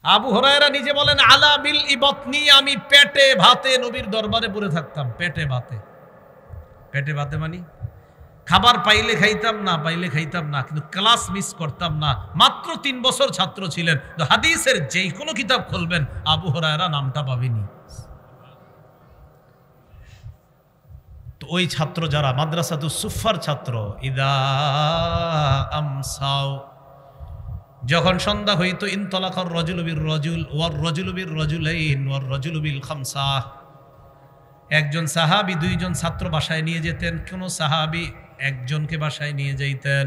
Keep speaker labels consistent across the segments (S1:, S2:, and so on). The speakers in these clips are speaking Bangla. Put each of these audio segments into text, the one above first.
S1: আবু হুরায়রা নিজে বলেন আলা বিল ইবতনি, আমি পেটে ভাতে নবীর দরবারে পড়ে থাকতাম। পেটে ভাতে, পেটে ভাতে মানে খাবার পাইলে খাইতাম, না পাইলে খাইতাম না, কিন্তু ক্লাস মিস করতাম না। মাত্র 3 বছর ছাত্র ছিলেন, তো হাদিসের যেই কোনো কিতাব খুলবেন আবু হুরায়রা নামটা পাবেনি। তো ওই ছাত্র যারা মাদ্রাসাতুস সুফার ছাত্র, ইদা আমসাও, যখন সন্ধ্যা হইতো, ইনতলাকার রাজুলু বির রাজুল ওয়ার রাজুলু বির রাজুলাইন ওয়ার রাজুলু বিল খামসা, একজন সাহাবী 2 জন ছাত্র বাসায় নিয়ে যেতেন, কোন সাহাবী একজনকে বাসায় নিয়ে যাইতেন,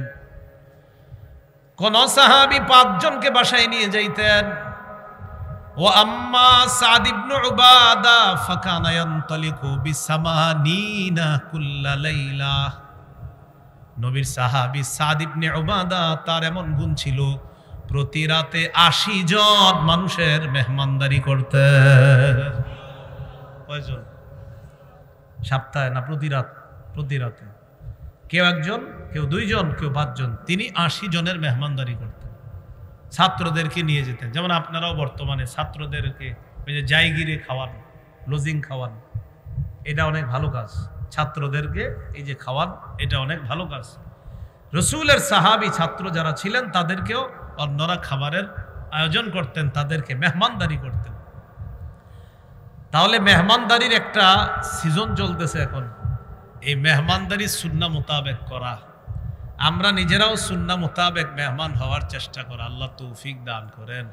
S1: কোন সাহাবী 5 জনকে বাসায় নিয়ে যাইতেন। ওয়া আম্মা সাদ ইবনে উবাদা ফাকানা ইয়ানতালিকু বিসামানিনা কুল্লা লাইলা, নবীর সাহাবী সাদ ইবনে উবাদা, তার এমন গুণ ছিল প্রতি রাতে 80 জন মানুষের মেহমানদারি করতেন। কয়জন? সপ্তাহে না প্রতি রাত? প্রতি রাতে কেউ একজন, কেউ 2 জন, কেউ 5 জন, তিনি 80 জনের মেহমানদারি করতেন। ছাত্রদেরকে নিয়ে যেতেন, যেমন আপনারাও বর্তমানে ছাত্রদেরকে ওই যে জায়গিরে খাওয়ান, লজিং খাওয়ান, এটা অনেক ভালো কাজ। ছাত্রদেরকে এই যে খাওয়ান, এটা অনেক ভালো কাজ। রসুলের সাহাবী ছাত্র যারা ছিলেন তাদেরকেও অন্যরা খাবারের আয়োজন করতেন, তাদেরকে মেহমানদারি করতেন। তাহলে মেহমানদারির একটা সিজন চলতেছে এখন, এই মেহমানদারি সুন্নাহ মোতাবেক করা, আমরা নিজেরাও সুন্নাহ মোতাবেক মেহমান হওয়ার চেষ্টা করা, আল্লাহ তৌফিক দান করেন।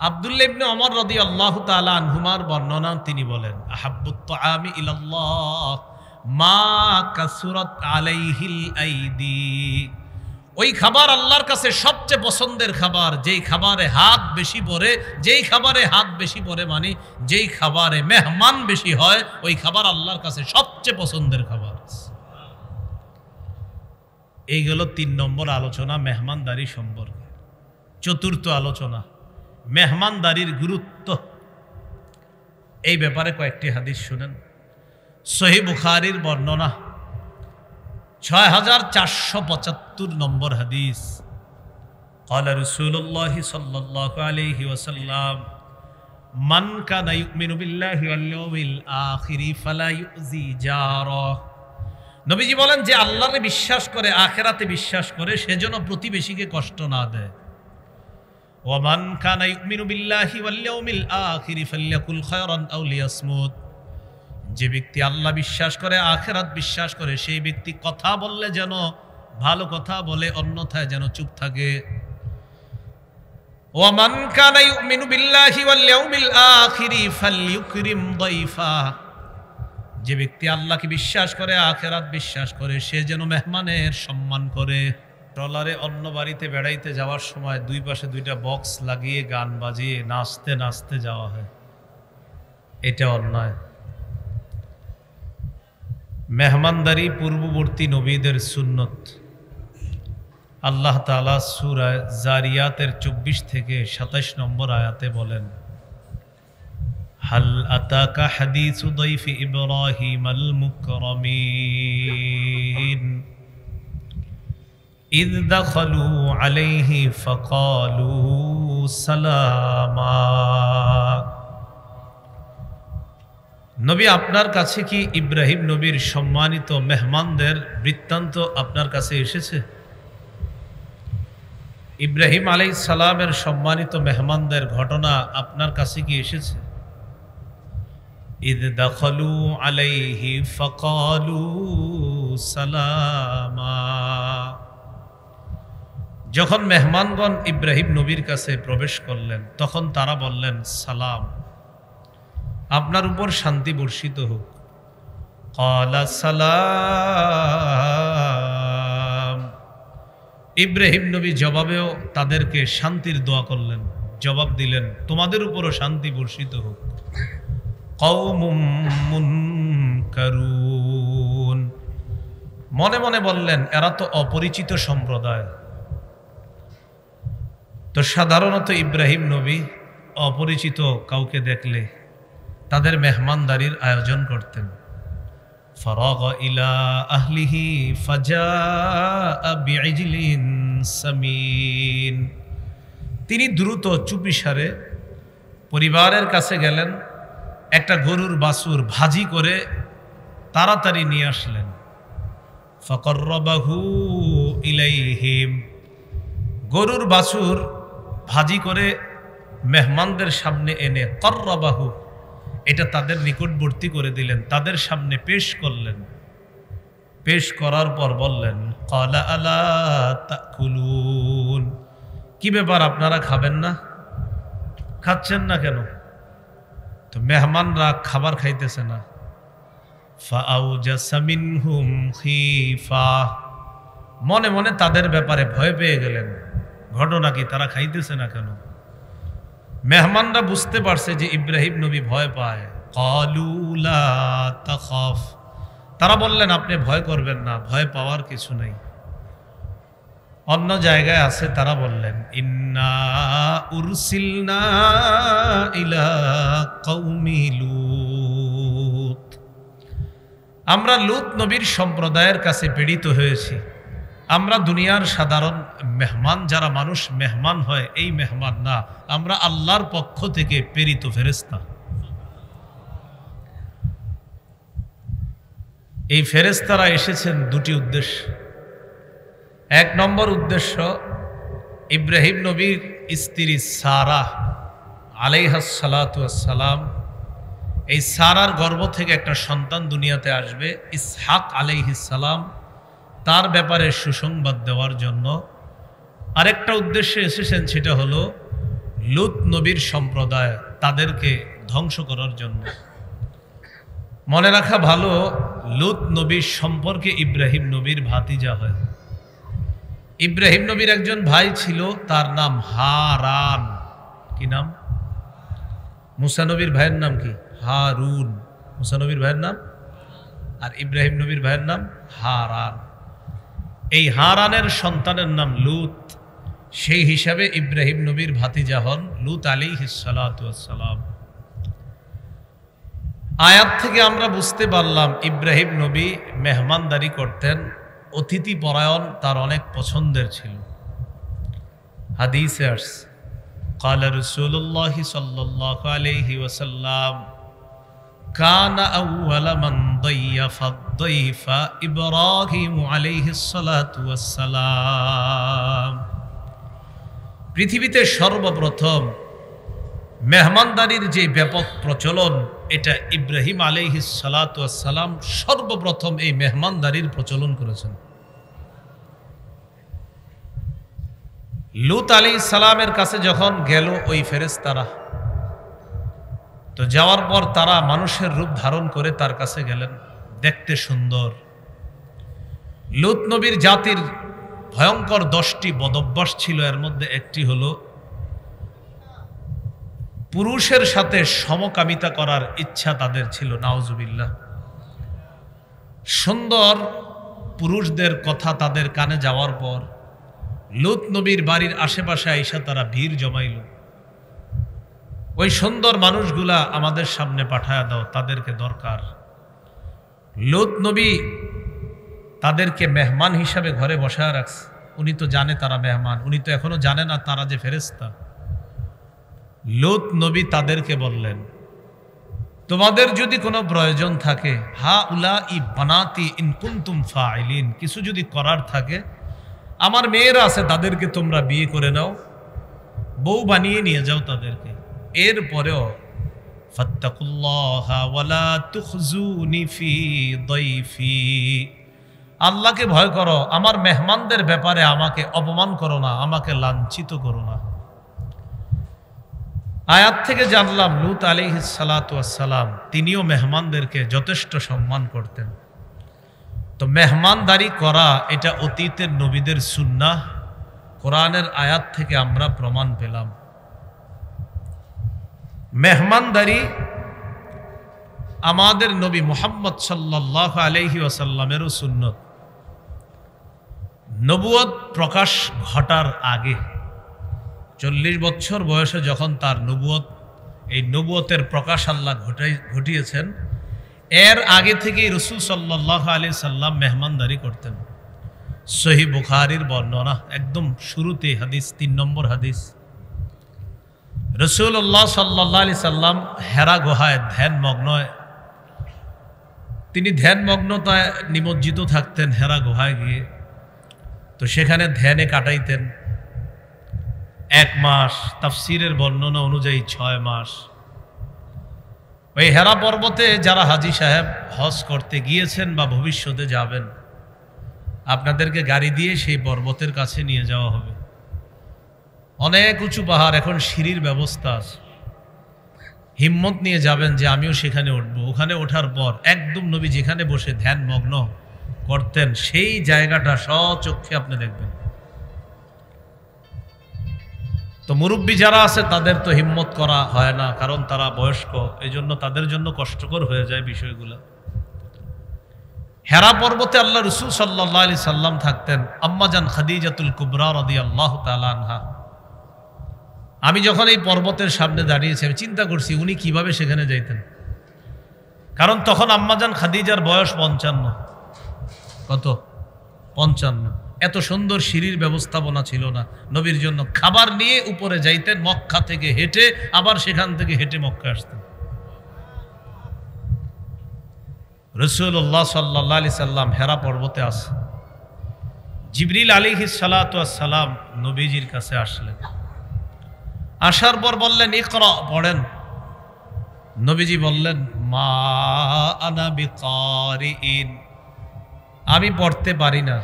S1: আব্দুল্লাহ ইবনে ওমর রাদিয়াল্লাহু তাআলা আনহুমার বর্ণনা, তিনি বলেন আহাব্বুত তাআমি ইলাল্লাহ মা কাসুরাত আলাইহিল আইদি, ওই খাবার আল্লাহর কাছে সবচেয়ে পছন্দের খাবার যেই খাবারে হাত বেশি পড়ে, যেই খাবারে হাত বেশি পড়ে মানে যেই খাবারে মেহমান বেশি হয়, ওই খাবার আল্লাহর কাছে সবচেয়ে পছন্দের খাবার। এই গেল 3 নম্বর আলোচনা মেহমানদারি সম্পর্কে। 4র্থ আলোচনা মেহমানদারির গুরুত্ব, এই ব্যাপারে কয়েকটি হাদিস শুনেন। সহিহ বুখারীর বর্ণনা 6475 নম্বর হাদিস, ক্বালা রাসূলুল্লাহ সাল্লাল্লাহু আলাইহি ওয়াসাল্লাম মান কানা ইউমিনু বিল্লাহি ওয়াল ইয়াউমিল আখির ফালা ইউজি জারা, নবীজি বলেন যে আল্লাহরে বিশ্বাস করে, আখিরাতে বিশ্বাস করে, সেজন্য প্রতিবেশীকে কষ্ট না দেয়। ওয়া মান কানা ইউমিনু বিল্লাহি ওয়াল ইয়াউমিল আখির ফালইয়াকুল খায়রান আও লিয়াসমুত, যে ব্যক্তি আল্লাহ বিশ্বাস করে, আখিরাত বিশ্বাস করে, সেই ব্যক্তি কথা বললে যেন ভালো কথা বলে, অন্যথায় যেন চুপ থাকে। ওয়া মান কানা ইউমিনু বিল্লাহি ওয়াল ইয়াউমিল আখির ফালইউকরিম দাইফা, যে ব্যক্তি আল্লাহকে বিশ্বাস করে, আখিরাত বিশ্বাস করে, সে যেন মেহমানের সম্মান করে। ট্রলারে অন্য বাড়িতে বেড়াইতে যাওয়ার সময় 2 পাশে 2টা বক্স লাগিয়ে গান বাজিয়ে নাচতে নাচতে যাওয়া হয়, এটা অন্যায়। মেহমানদারি পূর্ববর্তী নবীদের সুন্নত। আল্লাহ তাআলা সূরা জারিয়াতের 24 থেকে 27 নম্বর আয়াতে বলেন হাল আতাকা হাদিসু দাইফি ইব্রাহিমাল মুকরামিন ইয দাখালু আলাইহি ফাকালু সালামা, নবী আপনার কাছে কি ইব্রাহিম নবীর সম্মানিত মেহমানদের বৃত্তান্ত আপনার কাছে এসেছে? ইব্রাহিম আলাইহিস সালামের সম্মানিত মেহমানদের ঘটনা আপনার কাছে কি এসেছে? ইয দাখালু আলাইহি ফাকালু সালামা, যখন মেহমানগণ ইব্রাহিম নবীর কাছে প্রবেশ করলেন তখন তারা বললেন সালাম, আপনার উপর শান্তি বর্ষিত হোক। ক্বালা সালাম, ইব্রাহিম নবী জবাবেও তাদেরকে শান্তির দোয়া করলেন, জবাব দিলেন তোমাদের উপরও শান্তি বর্ষিত হোক। কওমুম মুনকারুন, মনে মনে বললেন এরা তো অপরিচিত সম্প্রদায়। তো সাধারণত ইব্রাহিম নবী অপরিচিত কাউকে দেখলে তাদের মেহমানদারির আয়োজন করতেন। ফারাগা ইলা আহলিহি ফাজাআ বিইজলিন সামিন, তিনি দ্রুত চুপিসারে পরিবারের কাছে গেলেন, একটা গরুর বাছুর ভাজি করে তাড়াতাড়ি নিয়ে আসলেন। ফাকাররাবাহু ইলাইহিম, গরুর বাছুর ভাজি করে মেহমানদের সামনে এনে কররাবাহু, এটা তাদের নিকটবর্তী করে দিলেন, তাদের সামনে পেশ করলেন। পেশ করার পর বললেন, ক্বালা আলা তাকুলুন, কি ব্যাপার আপনারা খাবেন না? খাচ্ছেন না কেন? তো মেহমানরা খাবার খাইতেছে না। ফাআউজাসা মিনহুম খিফা, মনে মনে তাদের ব্যাপারে ভয় পেয়ে গেলেন। ঘটনা কি, তারা খাইতেছে না কেন? মেহমানরা বুঝতে পারছে যে ইব্রাহিম নবী ভয় পায়। ক্বালু লা তাখাফ, তারা বললেন আপনি ভয় করবেন না, ভয় পাওয়ার কিছু নেই। অন্য জায়গায় আছে, তারা বললেন ইন্না উরসিলনা ইলা কওমি লূত, আমরা লূত নবীর সম্প্রদায়ের কাছে প্রেরিত হয়েছি। আমরা দুনিয়ার সাধারণ মেহমান, যারা মানুষ মেহমান হয় এই মেহমান না, আমরা আল্লাহর পক্ষ থেকে প্রেরিত ফেরেশতা। এই ফেরেশতারা এসেছেন দুটি উদ্দেশ্য। এক নম্বর উদ্দেশ্য, ইব্রাহিম নবীর স্ত্রী সারা আলাইহাস সালাতু ওয়াস সালাম, এই সারার গর্ভ থেকে একটা সন্তান দুনিয়াতে আসবে, ইসহাক আলাইহিস সালাম, তার ব্যাপারে সুসংবাদ দেওয়ার জন্য। আরেকটা উদ্দেশ্যে এসেছেন, সেটা হলো লূত নবীর সম্প্রদায়, তাদেরকে ধ্বংস করার জন্য। মনে রাখা ভালো, লূত নবীর সম্পর্কে ইব্রাহিম নবীর ভাতিজা হয়। ইব্রাহিম নবীর একজন ভাই ছিল, তার নাম হারান। কি নাম? মুসা নবীর ভাইয়ের নাম কি? হারুন। মুসা নবীর ভাইয়ের নাম, আর ইব্রাহিম নবীর ভাইয়ের নাম হারান। এই হারানের সন্তানের নাম লূত। সেই হিসাবে ইব্রাহিম নবীর ভাতিজা হন লূত আলাইহিস সালাতু ওয়াস সালাম। আয়াত থেকে আমরা বুঝতে পারলাম ইব্রাহিম নবী মেহমানদারি করতেন, অতিথি পরায়ণ তার অনেক পছন্দের ছিল। হাদিসে আসছে, قال رسول الله صلى الله عليه وسلم كان أول من ضيف الضيف إبراهيم عليه الصلاة والسلام, পৃথিবীতে সর্বপ্রথম মেহমানদারির যে ব্যাপক প্রচলন, এটা ইব্রাহিম আলাইহিস সালাতু ওয়াস সালাম সর্বপ্রথম এই মেহমানদারির প্রচলন করেছেন। লূত আলাইহিস সালামের কাছে যখন গেল ওই ফেরেশতারা, তো যাওয়ার পর তারা মানুষের রূপ ধারণ করে তার কাছে গেলেন, দেখতে সুন্দর। লূত নবীর জাতির ভয়ঙ্কর 10টি বদভ্যাস ছিল, এর মধ্যে একটি হলো পুরুষের সাথে সমকামিতা করার ইচ্ছা তাদের ছিল, নাউজুবিল্লাহ। সুন্দর পুরুষদের কথা তাদের কানে যাওয়ার পর লূত নবীর বাড়ির আশেপাশে আইসা তারা ভিড় জমাইল। ওই সুন্দর মানুষগুলা আমাদের সামনে পাঠায়া দাও, তাদেরকে দরকার। লূত নবী তাদেরকে মেহমান হিসাবে ঘরে বসায় রাখছে। উনি তো জানে তারা মেহমান, উনি তো এখনো জানে না তারা যে ফেরেশতা। লূত নবী তাদেরকে বললেন, তোমাদের যদি কোনো প্রয়োজন থাকে, হা উলা ই বানাতি ইন কুনতুম ফাইলিন, কিছু যদি করার থাকে, আমার মেয়েরা আছে, তাদেরকে তোমরা বিয়ে করে নাও, বউ বানিয়ে নিয়ে যাও তাদেরকে। এরপরেও ফাত্তাকুল্লাহা ওয়ালা তুখজুনি ফি দাইফি, আল্লাহকে ভয় করো, আমার মেহমানদের ব্যাপারে আমাকে অপমান করো না, আমাকে লাঞ্ছিত করো না। আয়াত থেকে জানলাম লূত আলাইহিস সালাতু ওয়াস সালাম তিনিও মেহমানদেরকে যথেষ্ট সম্মান করতেন। তো মেহমানদারি করা এটা অতীতের নবীদের সুন্নাহ, কোরআনের আয়াত থেকে আমরা প্রমাণ পেলাম। মেহমানদারি আমাদের নবী মুহাম্মদ সাল্লাল্লাহু আলাইহি ওয়াসাল্লামেরও সুন্নত। নবুয়ত প্রকাশ ঘটার আগে 40 বছর বয়সে যখন তার নবুয়ত, এই নবুয়তের প্রকাশ আল্লাহ ঘটিয়েছেন, এর আগে থেকেই রাসূল সাল্লাল্লাহু আলাইহি সাল্লাম মেহমানদারি করতেন। সহিহ বুখারীর বর্ণনা, একদম শুরুতে হাদিস, 3 নম্বর হাদিস। রাসূলুল্লাহ সাল্লাল্লাহু আলাইহি সাল্লাম হেরা গুহায় ধ্যানমগ্ন, তিনি ধ্যানমগ্নতায় নিমজ্জিত থাকতেন হেরা গুহায় গিয়ে। তো সেখানে ধ্যানে কাটাইতেন 1 মাস, তাফসীরের বর্ণনা অনুযায়ী 6 মাস। ওই হেরা পর্বতে যারা হাজী সাহেব হজ করতে গিয়েছেন বা ভবিষ্যতে যাবেন, আপনাদেরকে গাড়ি দিয়ে সেই পর্বতের কাছে নিয়ে যাওয়া হবে। অনেক উঁচু পাহাড়, এখন সিঁড়ির ব্যবস্থা আছে। হিম্মত নিয়ে যাবেন যে আমিও সেখানে উঠবো। ওখানে ওঠার পর একদম নবী যেখানে বসে ধ্যানমগ্ন করতেন সেই জায়গাটা স্বচক্ষে আপনি দেখবেন। তো মুরব্বী যারা আছে তাদের তো হিম্মত করা হয় না, কারণ তারা বয়স্ক, এই জন্য তাদের জন্য কষ্টকর হয়ে যায় বিষয়গুলো। হেরা পর্বতে আল্লাহ রাসূল সাল্লাল্লাহু আলাইহি সাল্লাম থাকতেন। আম্মাজান খাদিজাতুল কুবরা রাদিয়াল্লাহু তাআলা আনহা, আমি যখন এই পর্বতের সামনে দাঁড়িয়েছি আমি চিন্তা করছি উনি কিভাবে সেখানে যাইতেন, কারণ তখন আম্মাজান খাদিজার বয়স 55। কত? 55। এত সুন্দর সিঁড়ির ব্যবস্থাপনা ছিল না। নবীর জন্য খাবার নিয়ে উপরে যাইতেন মক্কা থেকে হেঁটে, আবার সেখান থেকে হেঁটে মক্কা আসতেন। রাসূলুল্লাহ সাল্লাল্লাহু আলাইহি সাল্লাম হেরা পর্বতে আসেন। জিবরিল আলাইহিস সালাতু ওয়াস সালাম নবীজির কাছে আসলেন। আসার পর বললেন ইকরা, পড়েন। নবীজি বললেন মা আনা বিকারিইন, আমি পড়তে পারি না।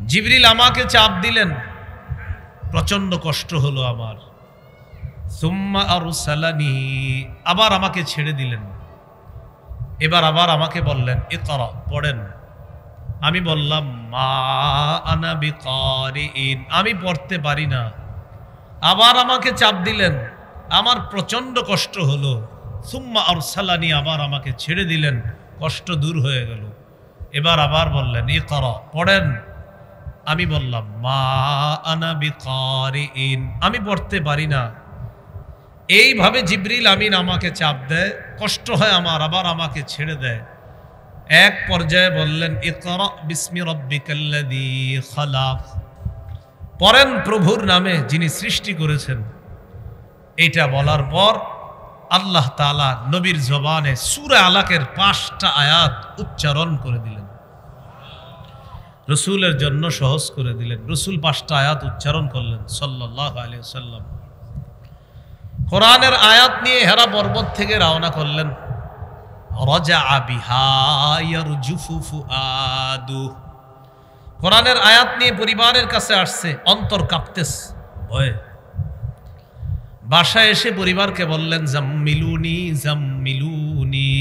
S1: জিবরিল আমাকে চাপ দিলেন, প্রচন্ড কষ্ট হলো আমার। সুম্মা আরসালানি, আবার আমাকে ছেড়ে দিলেন। এবার আবার আমাকে বললেন ইকরা, পড়েন। আমি বললাম মা আনা বিকারিইন, আমি পড়তে পারি না। আবার আমাকে চাপ দিলেন, আমার প্রচন্ড কষ্ট হলো। সুম্মা আরসালানি, আবার আমাকে ছেড়ে দিলেন, কষ্ট দূর হয়ে গেল। এবার আবার বললেন ইকরা, পড়েন। আমি বললাম মা আনা বিকারিইন, আমি পড়তে পারি না। এইভাবে জিবরিল আমিন আমাকে চাপ দেয়, কষ্ট হয় আমার, আবার আমাকে ছেড়ে দেয়। এক পর্যায়ে বললেন ইকরা বিসমি রাব্বিকাল্লাযী খালাক, পড়েন প্রভুর নামে যিনি সৃষ্টি করেছেন। এইটা বলার পর আল্লাহ তাআলা নবীর জবানে সূরা আলাকের 5টা আয়াত উচ্চারণ করে দিলেন, রসুলের জন্য সহজ করে দিলেন। রসুল 5টা আয়াত উচ্চারণ করলেন সাল্লাল্লাহু আলাইহি ওয়াসাল্লাম। কোরআনের আয়াত নিয়ে হেরা পর্বত থেকে রওনা করলেন। রাজা বিহা ইয়ারজুফু ফুআদু, কোরআনের আয়াত নিয়ে পরিবারের কাছে আসছে, অন্তর কাঁপতেছে ভয়ে। বাসায় এসে পরিবারকে বললেন জাম্মিলুনি জাম্মিলুনি,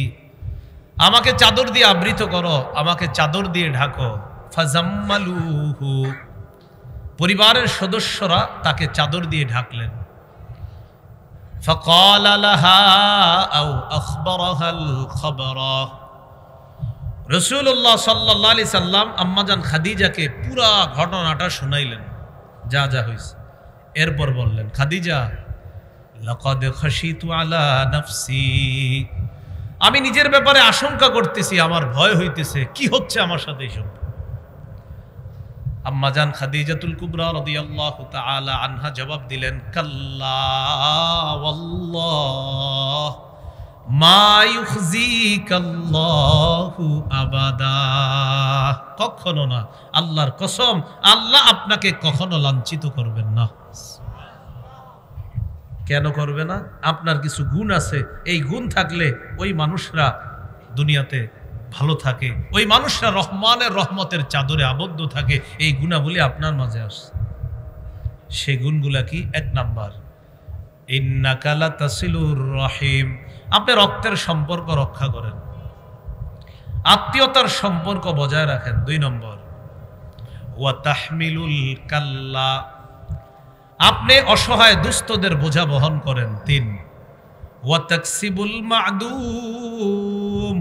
S1: আমাকে চাদর দিয়ে আবৃত করো, আমাকে চাদর দিয়ে ঢাকো। ফাজাম্মালুহু, পরিবারের সদস্যরা তাকে চাদর দিয়ে ঢাকলেন। ফাকাল লাহা আও আখবারাহাল খবরা, রাসূলুল্লাহ সাল্লাল্লাহু আলাইহি সাল্লাম আম্মাজান খাদিজাকে পুরা ঘটনাটা শুনাইলেন, যা যা হয়েছে। এরপর বললেন খাদিজা লাকাদ খাশিতু আলা নাফসি, আমি নিজের ব্যাপারে আশঙ্কা করতেছি, আমার ভয় হইতেছে, কি হচ্ছে আমার সাথে এসব। আম্মাজান খাদিজাতুল কুবরা রাদিয়াল্লাহু তাআলা আনহা জবাব দিলেন কাল্লা ওয়াল্লাহ মা ইউখজিকাল্লাহু আবাদা, কখনো না, আল্লাহর কসম, আল্লাহ আপনাকে কখনো লাঞ্ছিত করবেন না। কেন করবে না? আপনার কিছু গুণ আছে, এই গুণ থাকলে ওই মানুষরা দুনিয়াতে ভালো থাকে, ওই মানুষরা রহমানের রহমতের চাদরে আবদ্ধ থাকে। এই গুণাবলী আপনার মাঝে আসে। সেই গুণগুলা কি? 1 নাম্বার ইন্নাকা লাতাসিলুর রহিম, আপনি রক্তের সম্পর্ক রক্ষা করেন, আত্মীয়তার সম্পর্ক বজায় রাখেন। 2 নম্বর ওয়া তাহমিলুল কাল্লা, আপনি অসহায় দুস্থদের বোঝা বহন করেন। 3 ওয়া তাকসিবুল মা'দুম,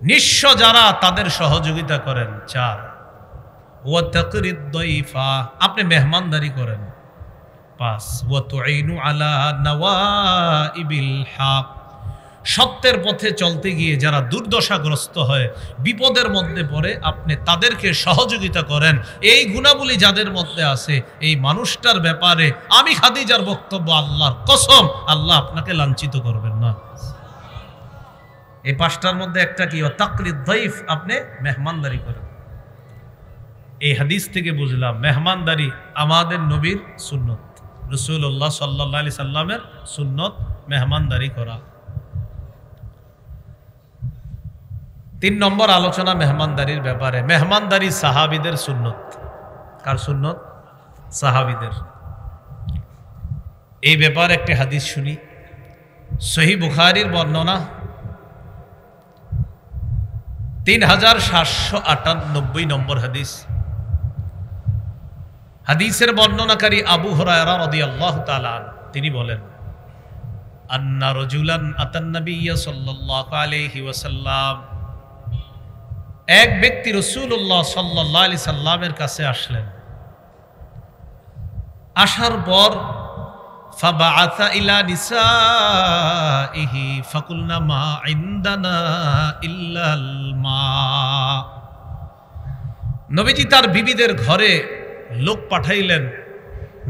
S1: নিঃস্ব যারা তাদের সহযোগিতা করেন। 4 ওয়া তাকরিদ দাইফা, আপনি মেহমানদারি করেন। 5 ওয়া তুঈনু আলা নওয়াইবিল হক, সত্যের পথে চলতে গিয়ে যারা দুর্দশাগ্রস্ত হয়, বিপদের মধ্যে পড়ে, আপনি তাদেরকে সহযোগিতা করেন। এই গুণাবলী যাদের মধ্যে আছে, এই মানুষটার ব্যাপারে আমি খাদিজার বক্তব্য, আল্লাহর কসম, আল্লাহ আপনাকে লাঞ্ছিত করবেন না। এই পাঁচটার মধ্যে একটা কি? তাকরিদ দাইফ, আপনি মেহমানদারি করেন। এই হাদিস থেকে বুঝলাম মেহমানদারি আমাদের নবীর সুন্নত, রাসূলুল্লাহ সাল্লাল্লাহু আলাইহি সাল্লামের সুন্নত মেহমানদারি করা। 3 নম্বর আলোচনা মেহমানদারির ব্যাপারে। মেহমানদারি সাহাবীদের সুন্নত। কার সুন্নত? সাহাবীদের। এই ব্যাপারে একটি হাদিস শুনি। সহিহ বুখারীর বর্ণনা 3798 নম্বর হাদিস। হাদিসের বর্ণনাকারী আবু হুরায়রা রাদিয়াল্লাহু তাআলা তিনি বলেন, আন্না রাজুলান আতান নবিয়্য সাল্লাল্লাহু আলাইহি ওয়াসাল্লাম, এক ব্যক্তি রাসূলুল্লাহ সাল্লাল্লাহু আলাইহি সাল্লামের কাছে আসলেন। আসার পর ফাবাআসা ইলা নিসাইহি ফাকুলনা মা ইনদানা ইল্লাল মা। নবীজি তার বিবিদের ঘরে লোক পাঠাইলেন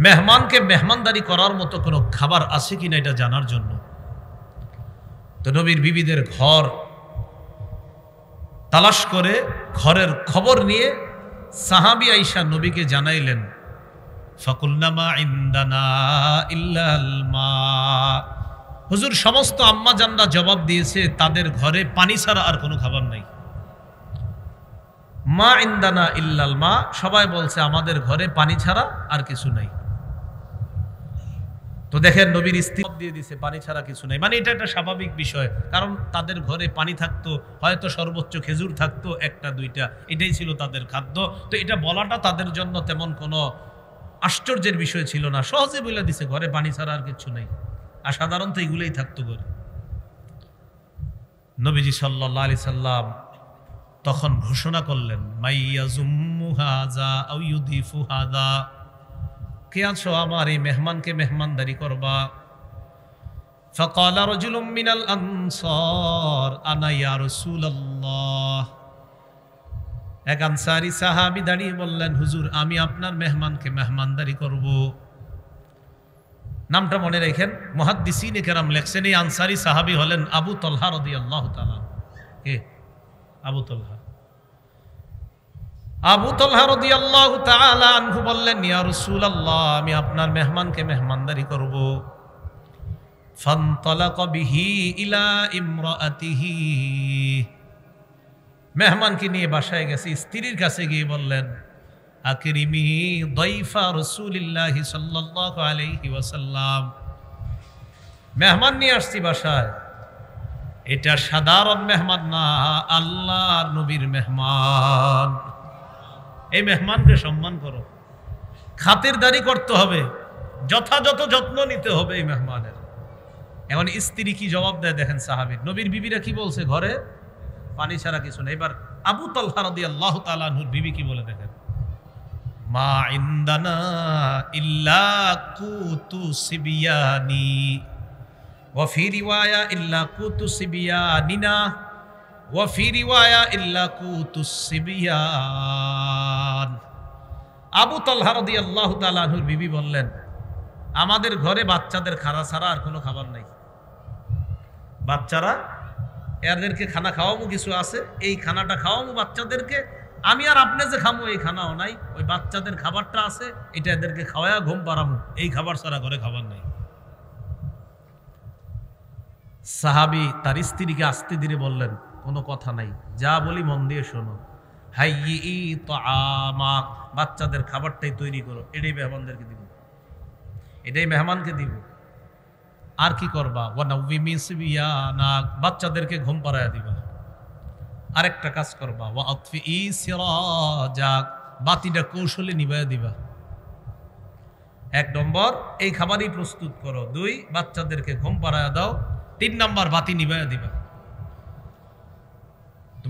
S1: মেহমানকে মেহমানদারি করার মতো কোনো খাবার আছে কিনা এটা জানার জন্য। তো নবীর বিবিদের ঘর তালাশ করে ঘরের খবর নিয়ে সাহাবী আয়েশা নবীকে জানাইলেন, ফাকুলনা মা ইনদানা ইল্লাল মা। হুজুর, সমস্ত আম্মা জানরা জবাব দিয়েছে তাদের ঘরে পানি ছাড়া আর কোনো খাবার নাই। মা ইনদানা ইল্লাল মা, সবাই বলছে আমাদের ঘরে পানি ছাড়া আর কিছু নাই। তো দেখেন নবীর স্ত্রী দিয়ে দিছে পানি ছাড়া কিছু নাই, মানে এটা একটা স্বাভাবিক বিষয়, কারণ তাদের ঘরে পানি থাকতো, হয়তো সর্বোচ্চ খেজুর থাকতো 1টা 2টা, এটাই ছিল তাদের খাদ্য। তো এটা বলাটা তাদের জন্য তেমন কোনো আশ্চর্যের বিষয় ছিল না, সহজে বলে দিছে ঘরে পানি ছাড়া আর কিছু নাই। আর সাধারণত এগুলোই থাকতো ঘরে। নবীজি সাল্লাল্লাহু আলাইহি সাল্লাম তখন ঘোষণা করলেন, মাইয়াজুম্মু হাযা আও ইউদিফু হাযা, কে আছো আমার এই মেহমানকে মেহমানদারি করবা? ফাকালা রাজুলুম মিনাল আনসার আনা ইয়া রাসূলুল্লাহ। এক আনসারী সাহাবী দাঁড়িয়ে বললেন, হুজুর আমি আপনার মেহমানকে মেহমানদারি করব। নামটা মনে রাখেন, মুহাদ্দিসিনে কেরাম লেখছেন এই আনসারী সাহাবী হলেন আবু তালহা রাদিয়াল্লাহু তাআলা। কে? আবু তালহা। আবু তালহা রাদিয়াল্লাহু তাআলা আনহু বললেন, ইয়া রাসূলুল্লাহ আমি আপনার মেহমানকে মেহমানদারি করব। ফানতালাকা বিহি ইলা ইমরাআতিহি, মেহমানকে নিয়ে বাসায় গেছে, স্ত্রীর কাছে গিয়ে বললেন, আকরিমি দাইফা রাসূলিল্লাহি সাল্লাল্লাহু আলাইহি ওয়াসাল্লাম, মেহমান নিয়ে আসছি বাসায়, এটা সাধারণ মেহমান না, আল্লাহর নবীর মেহমান। এই মেহমানকে সম্মান করো, খাতিরদারি করতে হবে, যথাযথ যত্ন নিতে হবে এই মেহমানের। এখন স্ত্রী কি জবাব দেয় দেখেন সাহাবীর, নবীর বিবিরা কি বলছে, ঘরে পানি ছাড়া কিছু নেই। এবার আবু তালহা রাদিয়াল্লাহু তাআলা আনহুর বিবি কি বলে দেখেন, মা ইনদানা ইল্লা কুতু সিবিয়ানি ওয়া ফি রিওয়ায়া ইল্লা কুতু সিবিয়ানিনা ওয়া ফি রিওয়ায়া ইল্লা কুতু সিবিয়ান। আবু তালহা রাদিয়াল্লাহু তাআলা আনহুর বিবি বললেন, আমাদের ঘরে বাচ্চাদের খানা ছাড়া আর কোনো খাবার নাই। বাচ্চারা, এদেরকে খানা খাওয়াবো কিছু আছে, এই খানাটা খাওয়াবো বাচ্চাদেরকে, আমি আর আপনি যে খামো এই খানাও নাই, ওই বাচ্চাদের খাবারটা আছে, এটা এদেরকে খাওয়ায়া ঘুম পাড়ামো, এই খাবার ছাড়া ঘরে খাবার নাই। সাহাবী তার স্ত্রীকে আস্তে ধীরে বললেন, কোনো কথা নাই, যা বলি মন দিয়ে শোনো, হাইয়ি তাআমা, বাচ্চাদের খাবারটাই তৈরি করো, এটাই মেহমানদেরকে দিব, এটাই মেহমানকে দিব। আর কি করবা? ওয়ানাউমি সিবিয়ানা, বাচ্চাদেরকে ঘুম পাড়ায়া দিবা। আরেকটা কাজ করবা, ওয়া আতফি সিরাজাক, বাতিটা কৌশলে নিভায়া দিবা। 1 নম্বর এই খাবারই প্রস্তুত করো, 2 বাচ্চাদেরকে ঘুম পাড়ায়া দাও, 3 নম্বর বাতি নিভায়া দিবা।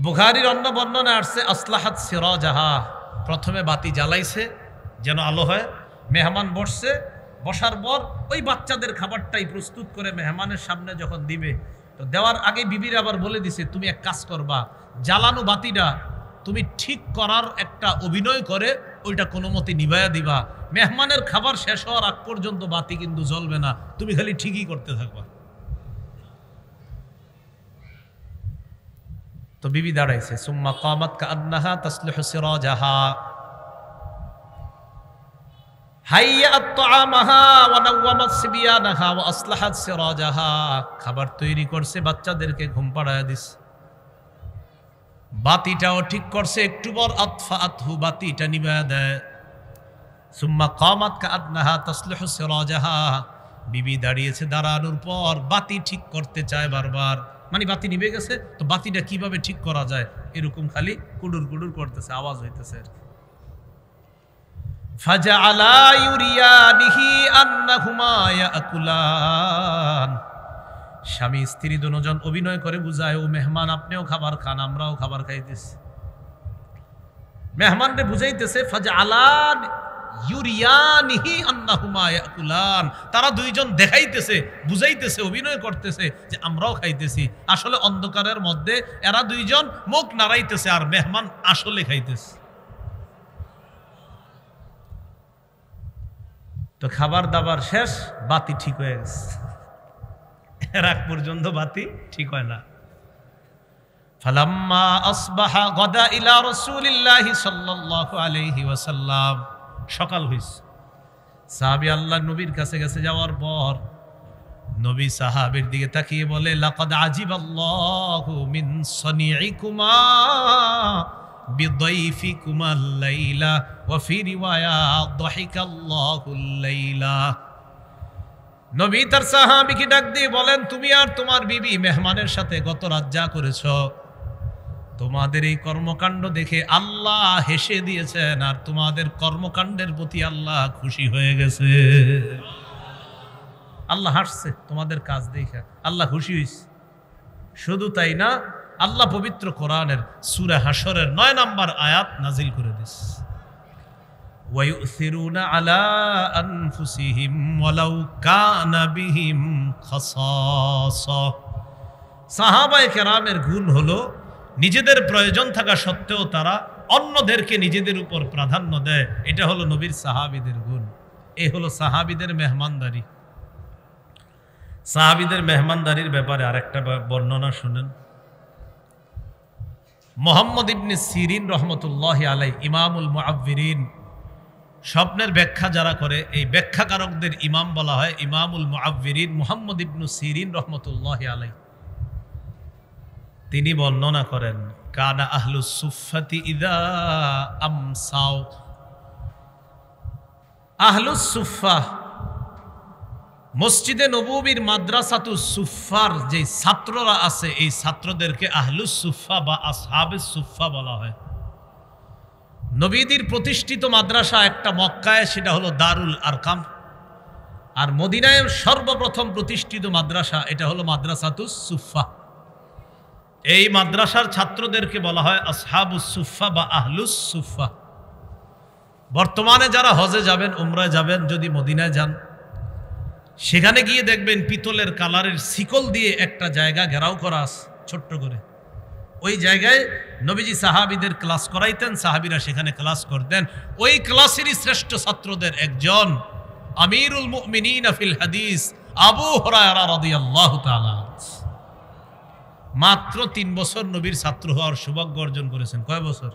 S1: বুখারীর অন্য বর্ণনা আসছে আসলাহাত সিরাজাহা, প্রথমে বাতি জ্বালাইছে যেন আলো হয়, মেহমান বসছে, বসার পর ওই বাচ্চাদের খাবারটাই প্রস্তুত করে মেহমানের সামনে যখন দিবে, তো দেওয়ার আগে বিবির আবার বলে দিছে, তুমি এক কাজ করবা, জ্বালানো বাতিটা তুমি ঠিক করার একটা অভিনয় করে ওইটা কোনো মতে নিভাইয়া দিবা। মেহমানের খাবার শেষ হওয়ার আগ পর্যন্ত বাতি কিন্তু জ্বলবে না, তুমি খালি ঠিকই করতে থাকবা। তো বিবি দাঁড়াইছে, সুম্মা কামাত কাআন্নাহা তাসলিহু সিরাজাহা হাইয়াত তাআমাহা ওয়া নাওয়ামাত সিবিয়ানাহা ওয়া আসলাহাত সিরাজাহা। খাবার তৈরি করছে, বাচ্চাদেরকে ঘুম পাড়ায়া দিছে, বাতিটাও ঠিক করছে, একটু পর আতফাআতহু, বাতিটা নিভায়া দেয়। সুম্মা কামাত কাআন্নাহা তাসলিহু সিরাজাহা, বিবি দাঁড়িয়েছে, দাঁড়ানোর পর বাতি ঠিক করতে চায় বারবার, মানে বাতি নিভে গেছে তো বাতিটা কিভাবে ঠিক করা যায় এরকম খালি কুডুর কুডুর করতেছে, আওয়াজ হইতেছে। ফাজআলা ইউরিয়ানিহি আন্নাহুমা ইয়াকুলান, স্বামী স্ত্রী দুজন অভিনয় করে বুঝায়, ও মেহমান আপনিও খাবার খান, আমরাও খাবার খাইতেছি। মেহমানরে বুঝাইতেছে, ফাজআলা ইউরিয়ানিহি আন্নাহুমা ইয়াকুলান, তারা দুইজন দেখাইতেছে, বুঝাইতেছে, অভিনয় করতেছে যে আমরাও খাইতেছি। আসলে অন্ধকারের মধ্যে এরা দুইজন মুখ নাড়াইতেছে আর মেহমান আসলে খাইতেছে। তো খাবার দাবার শেষ, বাতি ঠিক হয়ে গেছে, এর আগ পর্যন্ত বাতি ঠিক হয় না। ফালাম্মা আসবাহা গাদা ইলা রাসূলিল্লাহি সাল্লাল্লাহু আলাইহি ওয়াসাল্লাম, সকাল হইছে, সাহাবী আল্লাহর নবীর কাছে গেছে, যাওয়ার পর নবী সাহাবীর দিকে তাকিয়ে বলে, লাকাদ আজিবাল্লাহু মিন সানিইকুমা বিদাইফিকুমাল লাইলা ওয়া ফি রিওয়ায়া দাহিকাল্লাহুল লাইলা। নবী তার সাহাবীকে ডাক দিয়ে বলেন, তুমি আর তোমার বিবি মেহমানের সাথে গত রাত যা করেছো, তোমাদের এই কর্মকাণ্ড দেখে আল্লাহ হেসে দিয়েছেন, আর তোমাদের কর্মকাণ্ডের প্রতি আল্লাহ খুশি হয়ে গেছে। আল্লাহ হাসছে তোমাদের কাজ দেখে, আল্লাহ খুশি হয়েছে। শুধু তাই না, আল্লাহ পবিত্র কোরআনের সূরা হাশরের ৯ নম্বর আয়াত নাজিল করে দিয়েছে, ওয়ায়ুসিরুনা আলা আনফুসিহিম ওয়ালাউ কানা বিহিম খাসাসা। সাহাবায়ে কেরামের গুণ হলো নিজেদের প্রয়োজন থাকা সত্ত্বেও তারা অন্যদেরকে নিজেদের উপর প্রাধান্য দেয়। এটা হলো নবীর সাহাবীদের গুণ, এই হলো সাহাবীদের মেহমানদারি। সাহাবীদের মেহমানদারির ব্যাপারে আরেকটা বর্ণনা শুনেন। মুহাম্মদ ইবনে সিরিন রহমতুল্লাহি আলাইহি, ইমামুল মুআব্বিরিন, স্বপ্নের ব্যাখ্যা যারা করে এই ব্যাখ্যাকারকদের ইমাম বলা হয় ইমামুল মুআব্বিরিন, মুহাম্মদ ইবনে সিরিন রহমতুল্লাহি আলাইহি। তিনি বর্ণনা করেন, কানা আহলুস সুফফাতি ইযা আমসাও, আহলুস সুফফা মসজিদে নববীর মাদ্রাসাতুস সুফফার যে ছাত্ররা আছে, এই ছাত্রদেরকে আহলুস সুফফা বা আসহাবুস সুফফা বলা হয়। নবীদের প্রতিষ্ঠিত মাদ্রাসা একটা মক্কায়, সেটা হলো দারুল আরকাম, আর মদিনায় সর্বপ্রথম প্রতিষ্ঠিত মাদ্রাসা এটা হলো মাদ্রাসাতুস সুফফা। এই মাদ্রাসার ছাত্রদেরকে বলা হয় আসহাবুস সুফফা বা আহলুস সুফফা। বর্তমানে যারা হজে যাবেন, উমরায় যাবেন, যদি মদিনায় যান, সেখানে গিয়ে দেখবেন পিতলের কালারের শিকল দিয়ে একটা জায়গা ঘেরাও করা আছে ছোট্ট করে। ওই জায়গায় নবীজি সাহাবীদের ক্লাস করাইতেন, সাহাবীরা সেখানে ক্লাস করতেন। ওই ক্লাসেরই শ্রেষ্ঠ ছাত্রদের একজন আমিরুল মুমিনিন ফিল হাদিস আবু হুরায়রা রাদিয়াল্লাহু তাআলা মাত্র 3 বছর নবীর ছাত্র হওয়ার সৌভাগ্য অর্জন করেছেন। কয় বছর?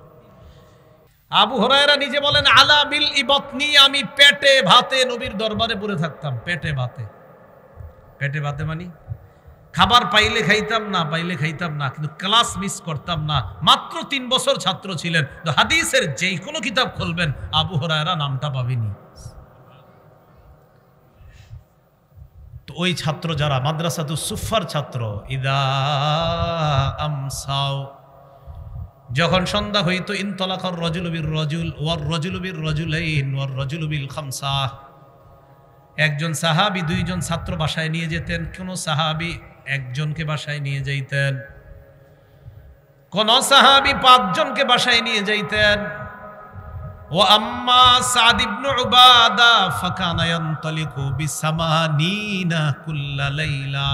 S1: আবু হুরায়রা নিজে বলেন, আলা বিল ইবতনি, আমি পেটে ভাতে নবীর দরবারে পড়ে থাকতাম। পেটে ভাতে, পেটে ভাতে মানে খাবার পাইলে খাইতাম না, পাইলে খাইতাম না, কিন্তু ক্লাস মিস করতাম না। মাত্র 3 বছর ছাত্র ছিলেন। তো হাদিসের যেই কোনো কিতাব খুলবেন আবু হুরায়রা নামটা পাবেনি। তো ওই ছাত্র যারা মাদ্রাসাতুস সুফফার ছাত্র, ইদা আমসাও, যখন সন্ধ্যা হইত, ইনতলাকার রাজুলু বির রাজুল ওয়ার রাজুলু বির রাজুলাইন ওয়ার রাজুলু বিল খামসা, একজন সাহাবী 2 জন ছাত্র বাসায় নিয়ে যেতেন, কোন সাহাবী একজনকে বাসায় নিয়ে যাইতেন, কোন সাহাবী 5 জনকে বাসায় নিয়ে যাইতেন। ওয়া আম্মা সাদ ইবনে উবাদা ফাকানা ইয়ানতালিকু বিসামানিনা কুল্লা লাইলা,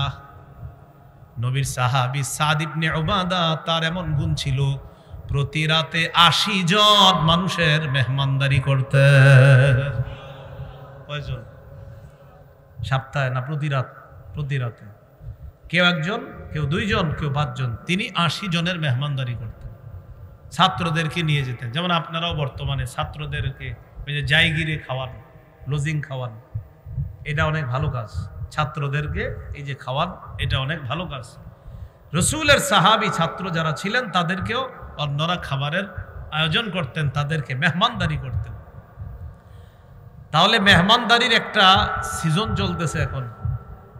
S1: নবীর সাহাবী সাদ ইবনে উবাদা, তার এমন গুণ ছিল প্রতি রাতে ৮০ জন মানুষের মেহমানদারি করতেন। কয়জন? সপ্তাহে না প্রতি রাতে, কেউ একজন, কেউ ২ জন, কেউ ৫ জন, তিনি ৮০ জনের মেহমানদারি করতেন। ছাত্রদেরকে নিয়ে যেতেন, যেমন আপনারাও বর্তমানে ছাত্রদেরকে ওই যে জায়গিরে খাওয়ান, লজিং খাওয়ান, এটা অনেক ভালো কাজ। ছাত্রদেরকে এই যে খাওয়ান, এটা অনেক ভালো কাজ। রসুলের সাহাবী ছাত্র যারা ছিলেন তাদেরকেও অন্যরা খাবারের আয়োজন করতেন, তাদেরকে মেহমানদারি করতেন। তাহলে মেহমানদারির একটা সিজন চলতেছে এখন।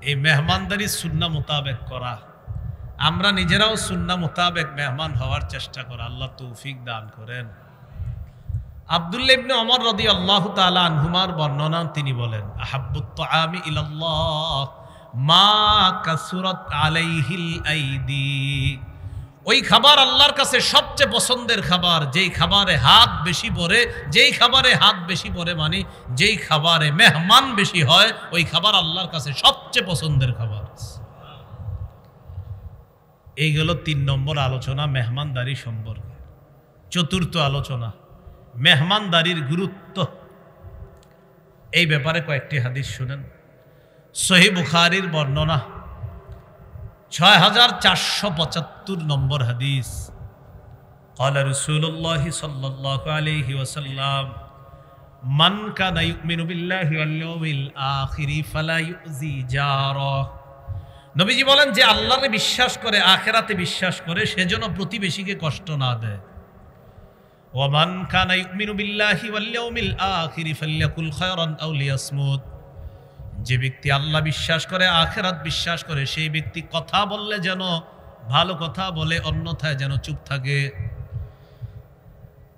S1: এই মেহমানদারি সুন্নাহ মোতাবেক করা, আমরা নিজেরাও সুন্নাহ মোতাবেক মেহমান হওয়ার চেষ্টা করা, আল্লাহ তৌফিক দান করেন। আব্দুল্লাহ ইবনে ওমর রাদিয়াল্লাহু তাআলা আনহুমার বর্ণনা, তিনি বলেন, আহাব্বুত তাআমি ইলাল্লাহ মা কাসুরাত আলাইহিল আইদি। ওই খাবার আল্লাহর কাছে সবচেয়ে পছন্দের খাবার, যেই খাবারে হাত বেশি পড়ে, যেই খাবারে হাত বেশি পড়ে মানে যেই খাবারে মেহমান বেশি হয়, ওই খাবার আল্লাহর কাছে সবচেয়ে পছন্দের খাবার। এই গেল ৩ নম্বর আলোচনা মেহমানদারি সম্পর্কে। চতুর্থ আলোচনা মেহমানদারির গুরুত্ব। এই ব্যাপারে কয়েকটি হাদিস শুনেন। সহিহ বুখারীর বর্ণনা ৬৪৭৫ নম্বর হাদিস। ক্বালা রাসূলুল্লাহি সাল্লাল্লাহু আলাইহি ওয়াসাল্লাম মান কানা ইউমিনু বিল্লাহি ওয়াল ইয়াউমিল আখিরি ফালা ইউজি জারা। নবীজি বলেন, যে আল্লাহকে বিশ্বাস করে, আখিরাতে বিশ্বাস করে, সেজন্য প্রতিবেশীকে কষ্ট না দেয়। ওয়া মান কানা ইউমিনু বিল্লাহি ওয়াল ইয়াউমিল আখিরি ফালইয়াকুল খায়রান আও লিয়াসমুত। যে ব্যক্তি আল্লাহ বিশ্বাস করে, আখিরাত বিশ্বাস করে, সেই ব্যক্তি কথা বললে যেন ভালো কথা বলে, অন্যথায় যেন চুপ থাকে।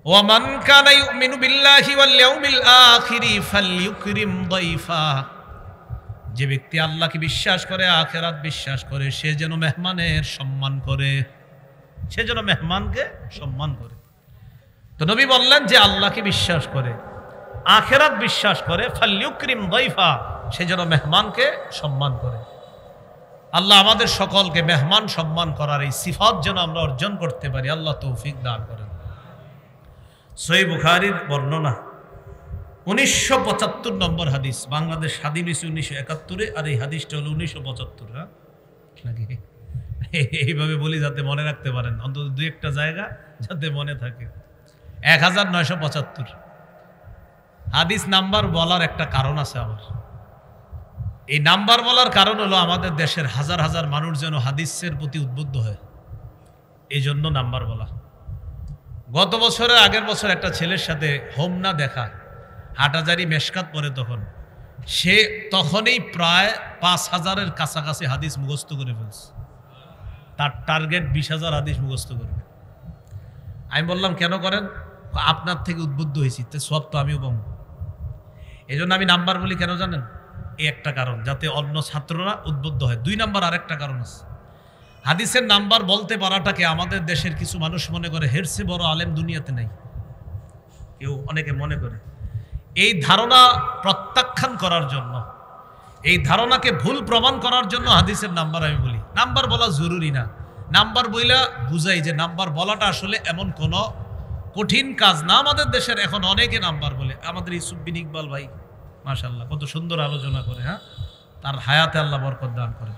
S1: ওয়া মান কানা ইউমিনু বিল্লাহি ওয়াল ইয়াউমিল আখিরি ফালইউকরিম দাইফা। যে ব্যক্তি আল্লাহকে বিশ্বাস করে, আখিরাত বিশ্বাস করে, সে যেন মেহমানের সম্মান করে, সে যেন মেহমানকে সম্মান করে। তো নবী বললেন, যে আল্লাহকে বিশ্বাস করে, আখিরাত বিশ্বাস করে, ফালইউকরিম দাইফা, সে যেন মেহমানকে সম্মান করে। আল্লাহ আমাদের সকলকে মেহমান সম্মান করার এই সিফাত যেন আমরা অর্জন করতে পারি, আল্লাহ তৌফিক দান করেন। সহিহ বুখারীর বর্ণনা ১৯৭৫ নম্বর হাদিস। বাংলাদেশ স্বাধীন হয়েছে ১৯৭১, আর এই হাদিসটা হলো ১৯৭৫। হ্যাঁ নাকি? এইভাবে বলি যাতে মনে রাখতে পারেন, অন্তত ২-১টা জায়গা যাতে মনে থাকে। ১৯৭৫ হাদিস নাম্বার বলার একটা কারণ আছে আমার। এই নাম্বার বলার কারণ হলো আমাদের দেশের হাজার হাজার মানুষ যেন হাদিসের প্রতি উদ্বুদ্ধ হয়, এই জন্য নাম্বার বলা। গত বছরের আগের বছর একটা ছেলের সাথে হোমনা দেখা, হাটাজারি মেশকাত পড়ে, তখন সে তখনই প্রায় ৫,০০০-এর কাছাকাছি হাদিস মুখস্থ করে ফেলছে। তার টার্গেট ২০,০০০ হাদিস মুখস্থ করবে। আমি বললাম, কেন করেন? আপনার থেকে উদ্বুদ্ধ হয়েছি, তো সব তো আমিও পাবো। এই জন্য আমি নাম্বার বলি, কেন জানেন? এই একটা কারণ, যাতে অন্য ছাত্ররা উদ্বুদ্ধ হয়। ২ নাম্বার আরেকটা কারণ আছে। হাদিসের নাম্বার বলতে পারাটাকে আমাদের দেশের কিছু মানুষ মনে করে এর চেয়ে বড় আলেম দুনিয়াতে নাই, কেউ অনেকে মনে করে। এই ধারণা প্রত্যাখ্যান করার জন্য, এই ধারণাকে ভুল প্রমাণ করার জন্য হাদিসের নাম্বার আমি বলি। নাম্বার বলা জরুরি না, নাম্বার বইলা বুঝাই যে নাম্বার বলাটা আসলে এমন কোনো কঠিন কাজ না। আমাদের দেশের এখন অনেকে নাম্বার বলে। আমাদের ইউসুফ বিন ইকবাল ভাই মাশাআল্লাহ কত সুন্দর আলোচনা করে, হ্যাঁ, তার হায়াতে আল্লাহ বরকত দান করে।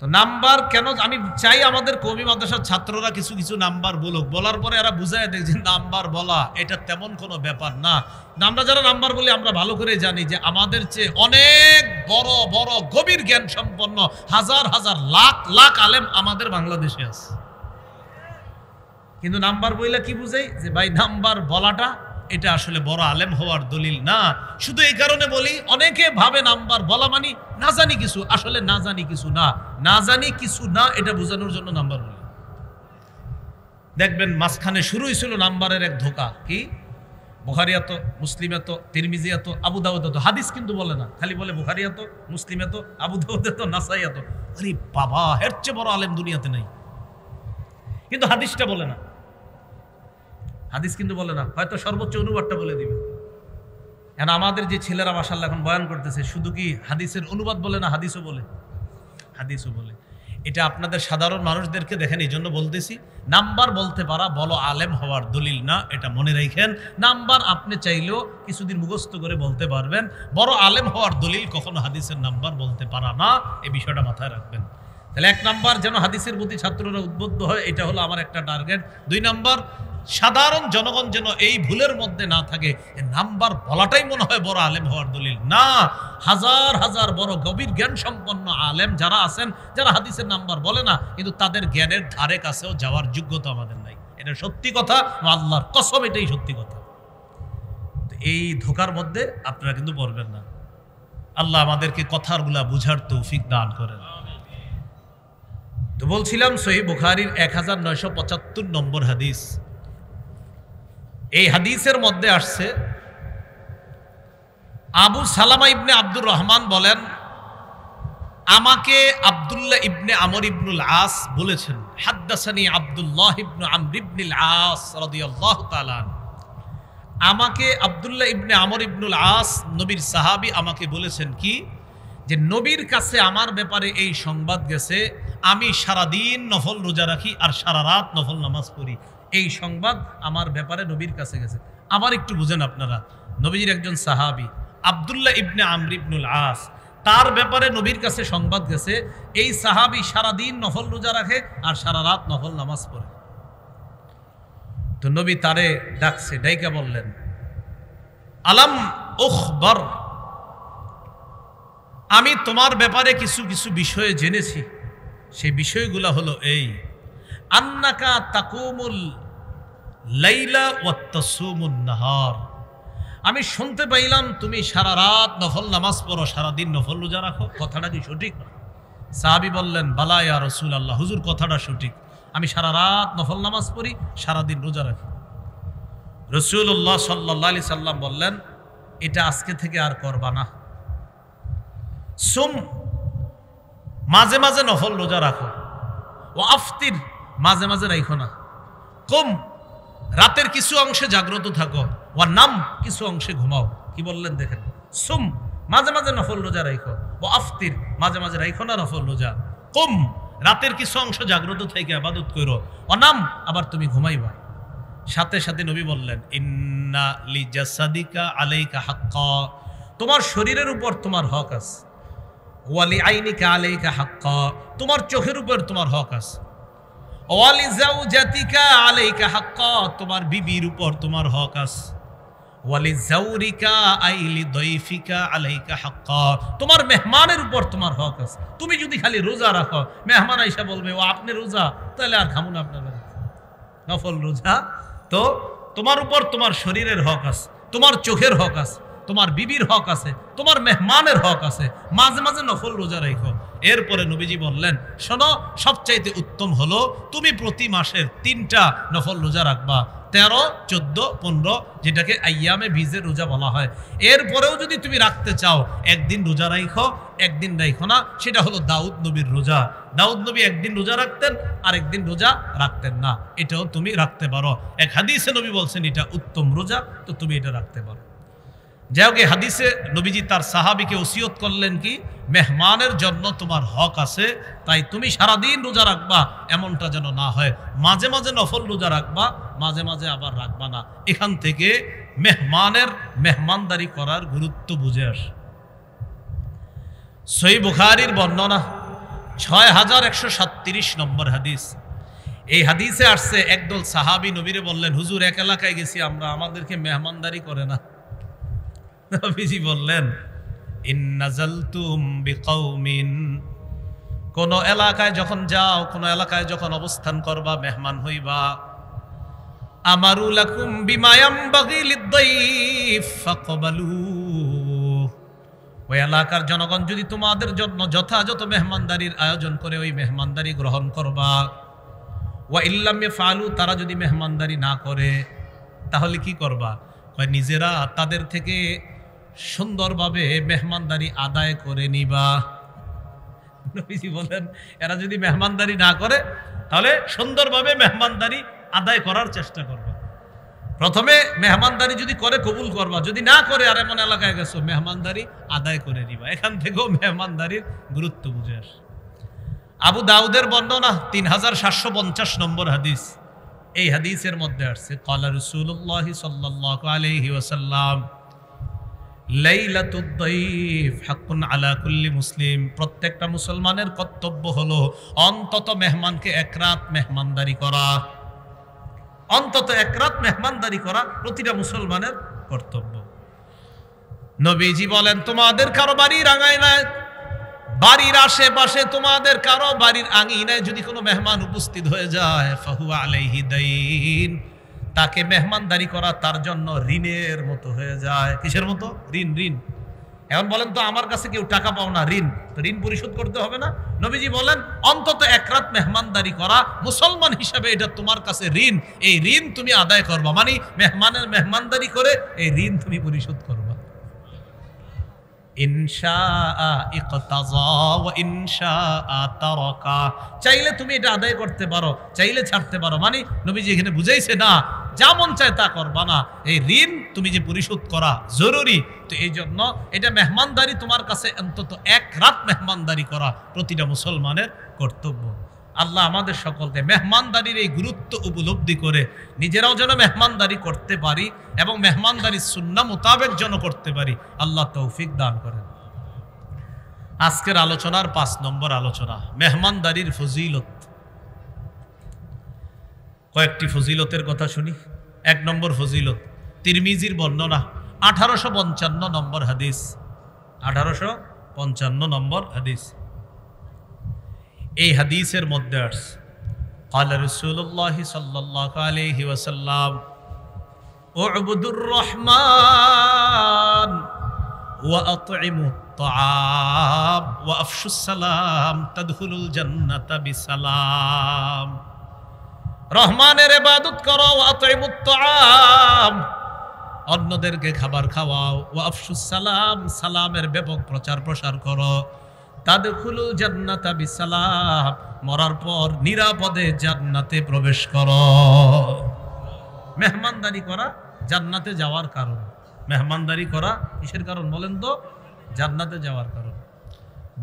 S1: তো নাম্বার কেন আমি চাই আমাদের কওমি মাদ্রাসার ছাত্ররা কিছু কিছু নাম্বার বলুক, বলার পরে এরা বুঝায় দেয় যে নাম্বার বলা এটা তেমন কোনো ব্যাপার না। আমরা যারা নাম্বার বলি আমরা ভালো করে জানি যে আমাদের চেয়ে অনেক বড় বড় গভীর জ্ঞান সম্পন্ন হাজার হাজার লাখ লাখ আলেম আমাদের বাংলাদেশে আছে। কিন্তু নাম্বার বইলা কি বুঝাই যে ভাই নাম্বার বলাটা এটা আসলে বড় আলেম হওয়ার দলিল না। শুধু এই কারণে বলি, অনেকে ভাবে নাম্বার বলা মানে না জানি কিছু, আসলে না জানি কিছু না, না জানি কিছু না এটা বোঝানোর জন্য নাম্বার বলি। দেখবেন মাঝখানে শুরু হয়েছিল নাম্বারের এক ধোকা, কি বুখারিয়াত, মুসলিমাত, তিরমিজিয়াত, আবু দাউদাত, হাদিস কিন্তু বলে না, খালি বলে বুখারিয়াত, মুসলিমাত, আবু দাউদাত, নাসাইয়াত। আরে বাবা, এর চেয়ে বড় আলেম দুনিয়াতে নাই, কিন্তু হাদিসটা বলে না। হাদিস কিন্তু বলে না, হয়তো সর্বোচ্চ অনুবাদটা বলে দিবে। এখন আমাদের যে ছেলেরা মাশাআল্লাহ এখন বয়ান করতেছে, শুধু কি হাদিসের অনুবাদ বলে না, হাদিসও বলে, হাদিসও বলে। এটা আপনাদের সাধারণ মানুষদেরকে দেখেন, এই জন্য বলতেছি, নাম্বার বলতে পারা বলো আলেম হওয়ার দলিল না, এটা মনে রাখেন। নাম্বার আপনি চাইলেও কিছুদিন মুখস্থ করে বলতে পারবেন, বড় আলেম হওয়ার দলিল কখনো হাদিসের নাম্বার বলতে পারা না, এই বিষয়টা মাথায় রাখবেন। তাহলে 1 নাম্বার যেন হাদিসের প্রতি ছাত্ররা উদ্বুদ্ধ হয়, এটা হলো আমার একটা টার্গেট। 2 নাম্বার, সাধারণ জনগণ যেন এই ভুলের মধ্যে না থাকে, নাম্বার বলাটাই মনে হয় বড় আলেম হওয়ার দলিল না। হাজার হাজার বড় গভীর জ্ঞান সম্পন্ন আলেম যারা আছেন, যারা হাদিসের নাম্বার বলে না, কিন্তু তাদের জ্ঞানের ধারে কাছেও যাওয়ার যোগ্যতা আমাদের নাই। এটা সত্যি কথা, আল্লাহর কসম, এটাই সত্যি কথা। এই ধোকার মধ্যে আপনারা কিন্তু পড়বেন না। আল্লাহ আমাদেরকে কথাগুলা বুঝার তৌফিক দান করেন। তো বলছিলাম সহিহ বুখারীর 1975 নম্বর হাদিস। এই হাদিসের মধ্যে আসছে, আবু সালামা ইবনে আব্দুর রহমান বলেন, আমাকে আব্দুল্লাহ ইবনে আমর ইবনুল আস বলেছেন, হাদ্দাসানি আব্দুল্লাহ ইবনে আমর ইবনুল আস রাদিয়াল্লাহু তাআলা। আমাকে আব্দুল্লাহ ইবনে আমর ইবনুল আস, নবীর সাহাবী, আমাকে বলেছেন কি, যে নবীর কাছে আমার ব্যাপারে এই সংবাদ গেছে, আমি সারাদিন নফল রোজা রাখি আর সারা রাত নফল নামাজ পড়ি। এই সংবাদ আমার ব্যাপারে নবীর কাছে গেছে। আবার একটু বুঝেন আপনারা, নবীর একজন সাহাবী আব্দুল্লাহ ইবনে আমর ইবনুল আস, তার ব্যাপারে নবীর কাছে সংবাদ গেছে, এই সাহাবী সারাদিন নফল রোজা রাখে আর সারা রাত নফল নামাজ পড়ে। তো নবী তারে ডাকছে, ডাইকা বললেন, আলাম উখবার, আমি তোমার ব্যাপারে কিছু কিছু বিষয়ে জেনেছি। সেই বিষয়গুলো হলো এই, আন্নাকা তাকুমুল লাইলা ওয়া তাসুমুন নাহার। আমি শুনতে পাইলাম তুমি সারা রাত নফল নামাজ পড়ো, সারাদিন নফল রোজা রাখো, কথাটা কি সঠিক? সাহাবী বললেন, বালা ইয়া রাসূলুল্লাহ, হুজুর কথাটা সঠিক, আমি সারা রাত নফল নামাজ পড়ি, সারাদিন রোজা রাখি। রাসূলুল্লাহ সাল্লাল্লাহু আলাইহি সাল্লাম বললেন, এটা আজকে থেকে আর করবা না। সুম, মাঝে মাঝে নফল রোজা রাখো। ও আফতির, মাঝে মাঝে রাখো না। কুম, রাতের কিছু অংশে জাগ্রত থাকো। ও নাম, কিছু অংশে ঘুমাও। কি বললেন দেখেন, সুম, মাঝে মাঝে নফল রোজা রাখো। ও আফতির, মাঝে মাঝে রাখো না নফল রোজা। কুম, রাতের কিছু অংশ জাগ্রত থেকে ইবাদত করো। ও নাম, আবার তুমি ঘুমাইবা। সাথে সাথে নবী বললেন, ইন্না লিজাসাদিকা আলাইকা হাক্কা, তোমার শরীরের উপর তোমার হক আছে। ওয়ালি আইনিকা আলাইকা হাক্কা, তোমার চোখের উপর তোমার হক আছে। ওয়ালি জাওজাতিকা আলাইকা হাক্কা, তোমার বিবির উপর তোমার হক আছে। ওয়ালি জাওরিকা আইলি দাইফিকা আলাইকা হাক্কা, তোমার মেহমানের উপর তোমার হক আছে। তুমি যদি খালি রোজা রাখো, মেহমান আইসা বলবে, ও আপনি রোজা, তাহলে আর খামুন আপনার নফল রোজা। তো তোমার উপর তোমার শরীরের হক আছে, তোমার চোখের হক আছে, তোমার বিবির হক আছে, তোমার মেহমানের হক আছে। মাঝে মাঝে নফল রোজা রাখো। এরপরে নবীজি বললেন, শোনো, সবচাইতে উত্তম হলো তুমি প্রতি মাসের 3টা নফল রোজা রাখবা, 13, 14, 15, যেটাকে আইয়ামে বীজের রোজা বলা হয়। এরপরেও যদি তুমি রাখতে চাও, একদিন রোজা রাখো, একদিন রাখো না। সেটা হলো দাউদ নবীর রোজা। দাউদ নবী একদিন রোজা রাখতেন আর একদিন রোজা রাখতেন না, এটাও তুমি রাখতে পারো। এক হাদিসে নবী বলছেন এটা উত্তম রোজা, তো তুমি এটা রাখতে পারো। যাই হোক, হাদিসে নবীজি তার সাহাবীকে ওসিয়ত করলেন কি, মেহমানের জন্য তোমার হক আছে, তাই তুমি সারাদিন রোজা রাখবা, এমনটা যেন না হয়। মাঝে মাঝে নফল রোজা রাখবা, মাঝে মাঝে আবার রাখবা না। এখান থেকে মেহমানের মেহমানদারি করার গুরুত্ব বুঝে আসে। সহিহ বুখারীর বর্ণনা 6137 নম্বর হাদিস। এই হাদিসে আসছে, একদল সাহাবী নবীরে বললেন, হুজুর, এক এলাকায় গেছি আমরা, আমাদেরকে মেহমানদারি করে না। নবীজি বললেন, ইন্নাজালতুম বিকাউমিন, কোন এলাকায় যখন যাও, কোন এলাকায় যখন অবস্থান করবা, মেহমান হইবা, আমারু লাকুম বিমা ইয়ামবাগি লিদ-দাইফ ফাকবালু, ওই এলাকার জনগণ যদি তোমাদের জন্য যথাযথ মেহমানদারির আয়োজন করে, ওই মেহমানদারি গ্রহণ করবা। ওয়া ইল্লাম ইয়াফআলু, তারা যদি মেহমানদারি না করে, তাহলে কি করবা? নিজেরা তাদের থেকে সুন্দরভাবে মেহমানদারি আদায় করে নিবা। নবীজি বলেন, এরা যদি মেহমানদারি না করে, তাহলে সুন্দরভাবে মেহমানদারি আদায় করার চেষ্টা করবা। প্রথমে মেহমানদারি যদি করে, কবুল করবা, যদি না করে, আর এমন এলাকায় গেছো, মেহমানদারি আদায় করে নিবা। এখান থেকেও মেহমানদারির গুরুত্ব বুঝে আসে। আবু দাউদের বর্ণনা 3750 নম্বর হাদিস। এই হাদিসের মধ্যে আসছে ক্বালা রাসূলুল্লাহ সাল্লাল্লাহু আলাইহি ওয়াসাল্লাম লাইলাতুদ দাইফ হাক্কুন আলা কুল্লি মুসলিম। প্রত্যেকটা মুসলমানের কর্তব্য হলো অন্তত মেহমানকে এক রাত মেহমানদারি করা, অন্তত এক রাত মেহমানদারি করা প্রতিটা মুসলমানের কর্তব্য। নবীজি বলেন, তোমাদের কারো বাড়ির আঙিনায়, বাড়ির আশেপাশে তোমাদের কারো বাড়ির আঙিনায় যদি কোনো মেহমান উপস্থিত হয়ে যায়, ফাহুয়া আলাইহি দাইন, তাকে মেহমানদারি করা তার জন্য ঋণের মতো হয়ে যায়। কিসের মতো? ঋণ। ঋণ। এখন বলেন তো, আমার কাছে কেউ টাকা পাও না, ঋণ, তো ঋণ পরিশোধ করতে হবে না? নবীজি বলেন, অন্তত এক রাত মেহমানদারি করা মুসলমান হিসাবে এটা তোমার কাছে ঋণ। এই ঋণ তুমি আদায় করবা, মানে মেহমানের মেহমানদারি করে এই ঋণ তুমি পরিশোধ করবা। ইনশাআ ইকতাযা ওয়া ইনশাআ তারাকা, চাইলে তুমি এটা আদায় করতে পারো, চাইলে ছাড়তে পারো। মানে নবীজি এখানে বুঝাইছে না যা মন চায় তা করবা না, এই ঋণ তুমি যে পরিশোধ করা জরুরি। তো এই জন্য এটা মেহমানদারি তোমার কাছে অন্তত এক রাত মেহমানদারি করা প্রতিটা মুসলমানের কর্তব্য। আল্লাহ আমাদের সকলকে মেহমানদারির এই গুরুত্ব উপলব্ধি করে নিজেরাও যেন মেহমানদারি করতে পারি এবং মেহমানদারির সুন্নাহ মোতাবেক যেন করতে পারি, আল্লাহ তৌফিক দান করেন। আজকের আলোচনার 5 নম্বর আলোচনা, মেহমানদারির ফজিলত। কয়েকটি ফজিলতের কথা শুনি। 1 নম্বর ফজিলত, তিরমিজির বর্ণনা 1855 নম্বর হাদিস। 1855 নম্বর হাদিস। এই হাদিসের মধ্যে আসছে ক্বালা রাসূলুল্লাহ সাল্লাল্লাহু আলাইহি ওয়াসাল্লাম উ'বুদুর রহমান ওয়া আত'ইমুত তা'আম ওয়া আফশুস সালাম তাদখুলুল জান্নাতা বিসালাম। রহমানের ইবাদত করো, ওয়া আত'ইমুত তা'আম, অন্যদেরকে খাবার খাওয়াও, ওয়া আফশুস সালাম, সালামের ব্যাপক প্রচার প্রসার করো, তাদখুলুল জান্নাতা বিসালাম, মরার পর নিরাপদে জান্নাতে প্রবেশ করো। মেহমানদারি করা জান্নাতে যাওয়ার কারণ। মেহমানদারি করা কিসের কারণ বলেন তো? জান্নাতে যাওয়ার কারণ।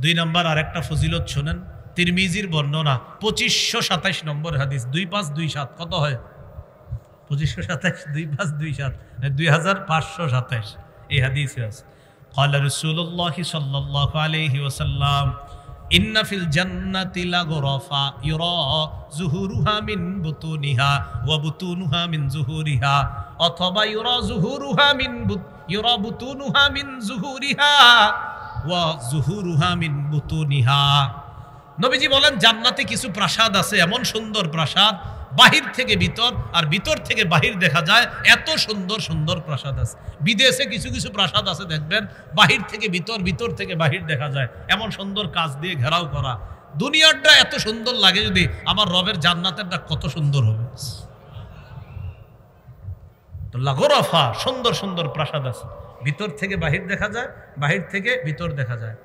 S1: 2 নম্বর আরেকটা ফজিলত শুনেন, তিরমিজির বর্ণনা 2527 নম্বর হাদিস। 2527 কত হয়? 2527 2527 2527 এই হাদিসে আছে। قال رسول الله صلى الله عليه وسلم إن في الجنة لغرفا يرى ظهورها من بطونها وبطونها من ظهورها أثبا يرى ظهورها من يرى بطونها من ظهورها وظهورها من بطونها। নবীজি বলেন, জান্নাতে কিছু প্রাসাদ আছে, এমন সুন্দর প্রাসাদ, বাহির থেকে ভিতর আর ভিতর থেকে বাহির দেখা যায়, এত সুন্দর সুন্দর প্রাসাদ আছে। বিদেশে কিছু কিছু প্রাসাদ আছে দেখবেন, বাহির থেকে ভিতর, ভিতর থেকে বাহির দেখা যায়, এমন সুন্দর কাজ দিয়ে ঘেরাও করা। দুনিয়াটা এত সুন্দর লাগে, যদি আমার রবের জান্নাতেরটা কত সুন্দর হবে। তো লাগোরাফা, সুন্দর সুন্দর প্রাসাদ আছে, ভিতর থেকে বাহির দেখা যায়, বাহির থেকে ভিতর দেখা যায়।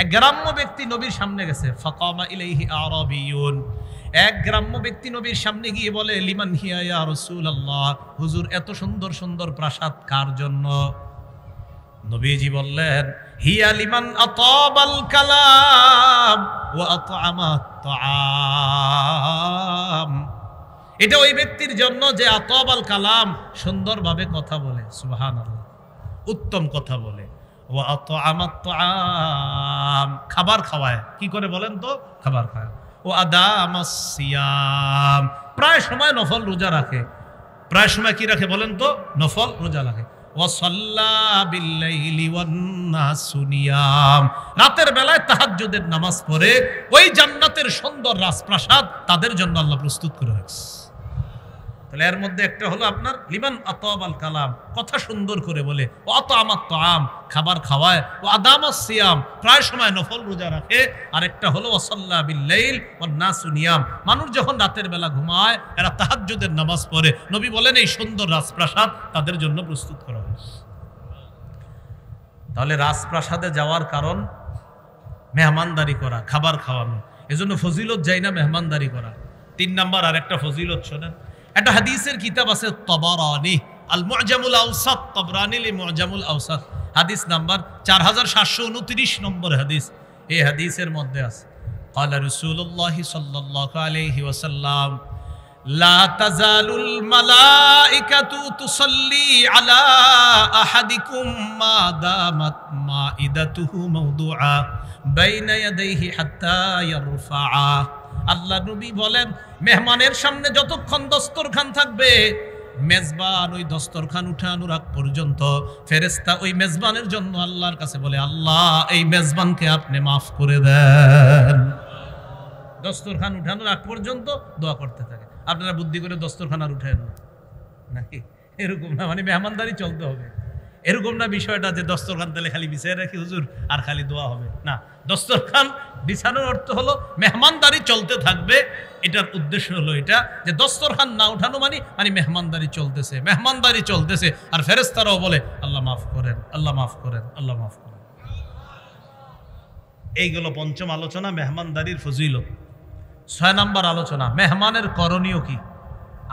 S1: এক গ্রাম্য ব্যক্তি নবীর সামনে গেছে, ফাকামা ইলাইহি আরাবিয়ুন, এক গ্রাম্য ব্যক্তি নবীর সামনে গিয়ে বলে, লিমান হিয়া ইয়া রাসূলুল্লাহ, হুজুর এত সুন্দর সুন্দর প্রাসাদ কার জন্য? নবীজি বললেন, হিয়া লিমান আতাবাল কালাম ওয়া আত'আমাত তা'আম, এটা ওই ব্যক্তির জন্য যে আতাবাল কালাম, সুন্দরভাবে কথা বলে, সুবহানাল্লাহ, উত্তম কথা বলে, ওয়া আত'আমাত তা'আম, খাবার খাওয়ায়। কি করে বলেন তো? খাবার খায়। ও আদামাস সিয়াম, প্রায় সময় নফল রোজা রাখে। প্রায় সময় কি রাখে বলেন তো? নফল রোজা রাখে। ওয়া সাল্লা বিল্লাইলি ওয়ান নাসু নিয়াম, রাতের বেলায় তাহাজ্জুদের নামাজ পড়ে। ওই জান্নাতের সুন্দর রাজপ্রাসাদ তাদের জন্য আল্লাহ প্রস্তুত করে রাখছে। তাহলে এর মধ্যে একটা হলো আপনার লিমান আতাবাল কালাম, কথা সুন্দর করে বলে, ও আত'আমাত তা'আম, খাবার খাওয়ায়, ও আদামাস সিয়াম, প্রায় সময় নফল রোজা রাখে। আর একটা হলো ওয়াসাল্লা বিল্লাইল ওয়ান নাসু নিয়াম, মানুষ যখন রাতের বেলা ঘুমায় এরা তাহাজ্জুদের নামাজ পড়ে। নবী বলেন, এই সুন্দর রাজপ্রাসাদ তাদের জন্য প্রস্তুত করা হয়েছে। তাহলে রাজপ্রাসাদে যাওয়ার কারণ মেহমানদারি করা, খাবার খাওয়ানো, এজন্য ফজিলত যাই না মেহমানদারি করা। 3 নম্বর আরেকটা ফজিলত শোনেন, একটা হাদিসের কিতাব আছে তাবারানি, আল মুআজামুল আওসাত, তাবরানি লি মুআজামুল আওসাত, হাদিস নাম্বার 4729 নম্বর হাদিস। এই হাদিসের মধ্যে আছে قال رسول الله صلى الله عليه وسلم لا تزال الملائكة تصلي على أحدكم ما دامت مائدته موضوعا بين يديه حتى يرفعا আল্লাহ নবী বলেন মেহমানের সামনে যতক্ষণ দস্তরখান থাকবে মেজবান ওই দস্তরখান উঠানোর আগ পর্যন্ত ফেরেশতা ওই মেজবানের জন্য আল্লাহর কাছে বলে আল্লাহ এই মেজবানকে আপনি মাফ করে দেন। দস্তরখান উঠানোর আগ পর্যন্ত দোয়া করতে থাকে। আপনারা বুদ্ধি করে দস্তরখান আর উঠেন নাকি? এরকম না, মানে মেহমানদারি চলতে হবে। এরকম না বিষয়টা যে দস্তরখান তাহলে খালি বিছায় রাখি হুজুর আর খালি দোয়া হবে না। দস্তরখান বিছানোর অর্থ হলো মেহমানদারি চলতে থাকবে। এটার উদ্দেশ্য হলো এটা যে দস্তরখান না উঠানো মানে মেহমানদারি চলতেছে, মেহমানদারি চলতেছে। আর ফেরেশতারাও বলে আল্লাহ মাফ করেন, আল্লাহ মাফ করেন, আল্লাহ মাফ করেন। এইগুলো পঞ্চম আলোচনা মেহমানদারির ফজিলত। 6 নম্বর আলোচনা মেহমানের করণীয় কি।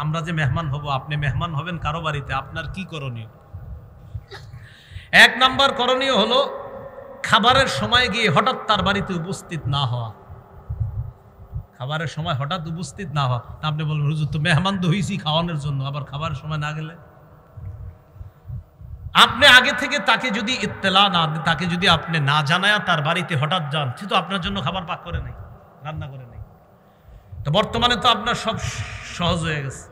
S1: আমরা যে মেহমান হব, আপনি মেহমান হবেন কারো বাড়িতে, আপনার কি করণীয়? 1 নম্বর করণীয় হলো খাবারের সময় গিয়ে হঠাৎ তার বাড়িতে উপস্থিত না হওয়া। খাবারের সময় হঠাৎ উপস্থিত না হওয়া। আপনি বলবেন হুজুর তো মেহমান তো হইছি খাওয়ানোর জন্য, আবার খাবারের সময় না গেলে? আপনি আগে থেকে তাকে যদি ইত্তেলা না, তাকে যদি আপনি না জানায়া তার বাড়িতে হঠাৎ যান, সে তো আপনার জন্য খাবার পাক করে নাই, রান্না করে নাই। তো বর্তমানে তো আপনার সব সহজ হয়ে গেছে।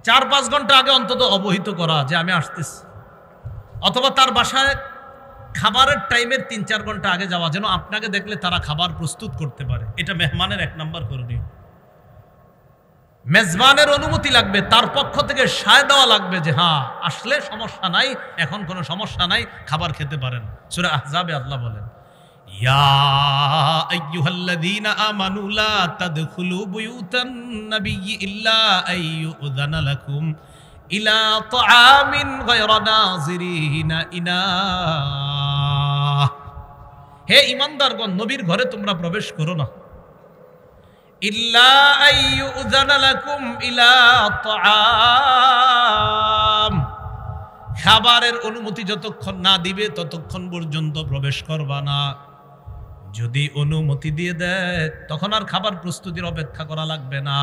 S1: 4-5 ঘন্টা আগে অন্তত অবহিত করা যে আমি আসতেছি, অথবা তার বাসায় খাবারের টাইমের 3-4 ঘন্টা আগে যাওয়া, যেন আপনাকে দেখলে তারা খাবার প্রস্তুত করতে পারে। এটা মেহমানের 1 নম্বর করণীয়। মেজবানের অনুমতি লাগবে, তার পক্ষ থেকে সায় দেওয়া লাগবে যে হ্যাঁ আসলে সমস্যা নাই, এখন কোনো সমস্যা নাই, খাবার খেতে পারেন। সূরা আহজাবে আল্লাহ বলেন ইয়া আইয়ুহাল্লাযীনা আমানু লা তাদখুলু বুয়ুতান নাবিয়্যি ইল্লা আইয়ুযানা লাকুম ইলা তাআমিন গায়রা নাযিরিনা ইনাহ। হে ঈমানদারগণ, নবীর ঘরে তোমরা প্রবেশ করো না, ইল্লা আইয়ুযানা লাকুম ইলা তাআম, খাবারের অনুমতি যতক্ষণ না দিবে ততক্ষণ পর্যন্ত প্রবেশ করবা না। যদি অনুমতি দিয়ে দেয় তখন আর খাবার প্রস্তুতির অপেক্ষা করা লাগবে না,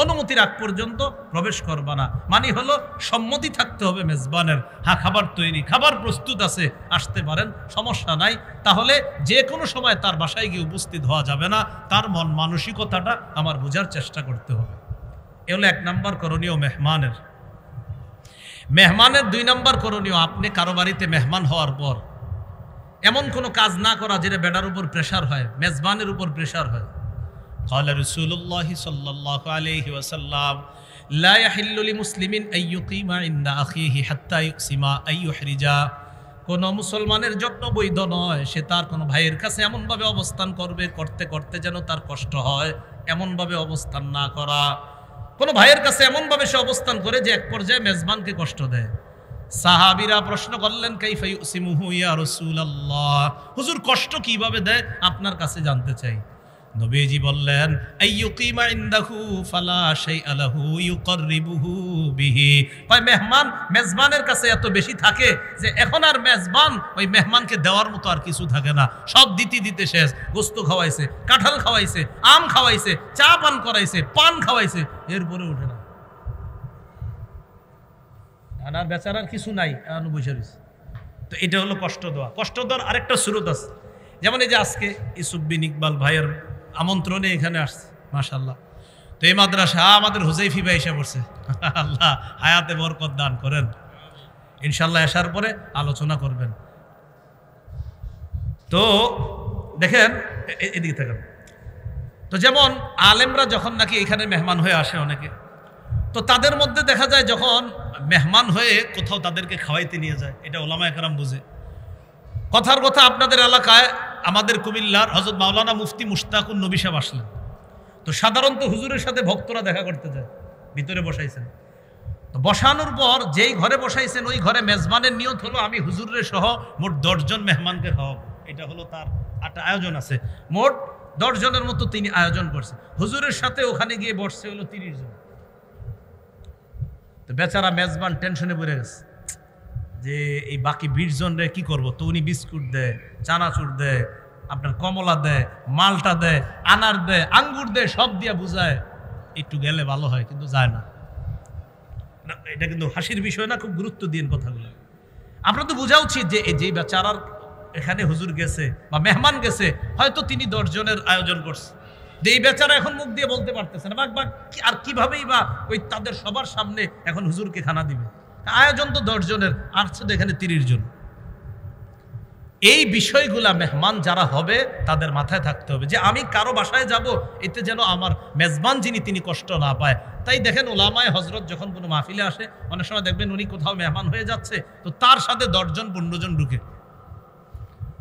S1: অনুমতির আগ পর্যন্ত প্রবেশ করবা না। মানে হলো সম্মতি থাকতে হবে মেজবানের, হ্যাঁ খাবার তৈরি, খাবার প্রস্তুত আছে, আসতে পারেন, সমস্যা নাই। তাহলে যে কোনো সময় তার বাসায় গিয়ে উপস্থিত হওয়া যাবে না, তার মন মানসিকতাটা আমার বোঝার চেষ্টা করতে হবে। এ হলো 1 নম্বর করণীয় মেহমানের। মেহমানের 2 নম্বর করণীয়, আপনি কারো বাড়িতে মেহমান হওয়ার পর এমন কোনো কাজ না করা যেটা বেটার উপর প্রেশার হয়, মেজবানের উপর প্রেশার হয়। قال رسول الله صلى الله عليه وسلم لا يحل لمسلم أن يقيم عند أخيه حتى يقسم أن يحرجا। কোন মুসলমানের জন্য বৈধ নয় সে তার কোন ভাইয়ের কাছে এমন ভাবে অবস্থান করবে, করতে করতে যেন তার কষ্ট হয়, এমন ভাবে অবস্থান না করা। কোন ভাইয়ের কাছে এমন ভাবে সে অবস্থান করে যে এক পর্যায়ে মেজবানকে কষ্ট দেয়। সাহাবীরা প্রশ্ন করলেন কাইফা ইউসিমুহু ইয়া রাসূলুল্লাহ, হুজুর কষ্ট কিভাবে দেয় আপনার কাছে জানতে চাই। নবীজি বললেন আইয়ুকিমা ইনদাহু ফালা শাইআ লাহু ইউকাররিবুহু বিহি। ওই মেজবানের কাছে এত বেশি থাকে যে এখন আর মেজবান ওই মেহমানকে দেওয়ার মতো আর কিছু থাকে না, সব দিতে দিতে শেষ। গোস্ত খাওয়াইছে, কাঁঠাল খাওয়াইছে, আম খাওয়াইছে, চা পান করাইছে, পান খাওয়াইছে, এরপরে উঠে না, আর বেচারার কিছু নাই, বসে রয়েছে। তো এটা হলো কষ্ট দেওয়া। কষ্ট দেওয়ার আরেকটা সুরত আছে, যেমন এই যে আজকে ইউসুফ বিন ইকবাল ভাইয়ের আমন্ত্রণে এখানে আসছে, মাশাআল্লাহ। তো এই মাদ্রাসা আমাদের হুজাইফি ভাই এসে পড়ছে, আল্লাহ হায়াতে বরকত দান করেন। ইনশাল্লাহ আসার পরে আলোচনা করবেন। তো দেখেন এদিকে থাকেন। তো যেমন আলেমরা যখন নাকি এখানে মেহমান হয়ে আসে অনেকে, তো তাদের মধ্যে দেখা যায় যখন মেহমান হয়ে কোথাও তাদেরকে খাওয়াইতে নিয়ে যায়, এটা ওলামা একরাম বুঝে। কথার কথা আপনাদের এলাকায় আমাদের কুমিল্লার হযরত মাওলানা মুফতি মুশতাকুন নবী সাহেব আসলেন। তো সাধারণত হুজুরের সাথে ভক্তরা দেখা করতে যায়, ভিতরে বসাইছেন। তো বসানোর পর যেই ঘরে বসাইছেন ওই ঘরে মেজবানের নিয়ত হলো আমি হুজুরের সহ মোট 10 জন মেহমানকে খাওয়াবো। এটা হলো তার একটা আয়োজন আছে, মোট 10 জনের মতো তিনি আয়োজন করছে। হুজুরের সাথে ওখানে গিয়ে বসছে হলো 30 জন। তো বেচারা মেজবান টেনশনে পড়ে গেছে যে এই বাকি 20 জন রে কি করবো। তো উনি বিস্কুট দেয়, চানাচুর দেয়, আপনার কমলা দেয়, মালটা দেয়, আনার দেয়, আঙ্গুর দেয়, সব দিয়ে বুঝায় একটু গেলে ভালো হয়, কিন্তু যায় না। এটা কিন্তু হাসির বিষয় না, খুব গুরুত্ব দিয়ে কথাগুলো। আপনার তো বোঝা উচিত যে যে বেচারার এখানে হুজুর গেছে বা মেহমান গেছে, হয়তো তিনি 10 জনের আয়োজন করছে, যে এই বেচারা এখন মুখ দিয়ে বলতে পারতেছে না, আর কিভাবেই বা ওই তাদের সবার সামনে এখন হুজুরকে খানা দিবে। আয়োজন তো 10 জনের, আসছে তো এখানে 30 জন। এই বিষয়গুলা মেহমান যারা হবে তাদের মাথায় থাকতে হবে যে আমি কারো বাসায় যাব, এতে যেন আমার মেজবান যিনি তিনি কষ্ট না পায়। তাই দেখেন ওলামায়ে হজরত যখন কোনো মাহফিলে আসে, অনেক সময় দেখবেন উনি কোথাও মেহমান হয়ে যাচ্ছে, তো তার সাথে 10 জন 15 জন ঢুকে।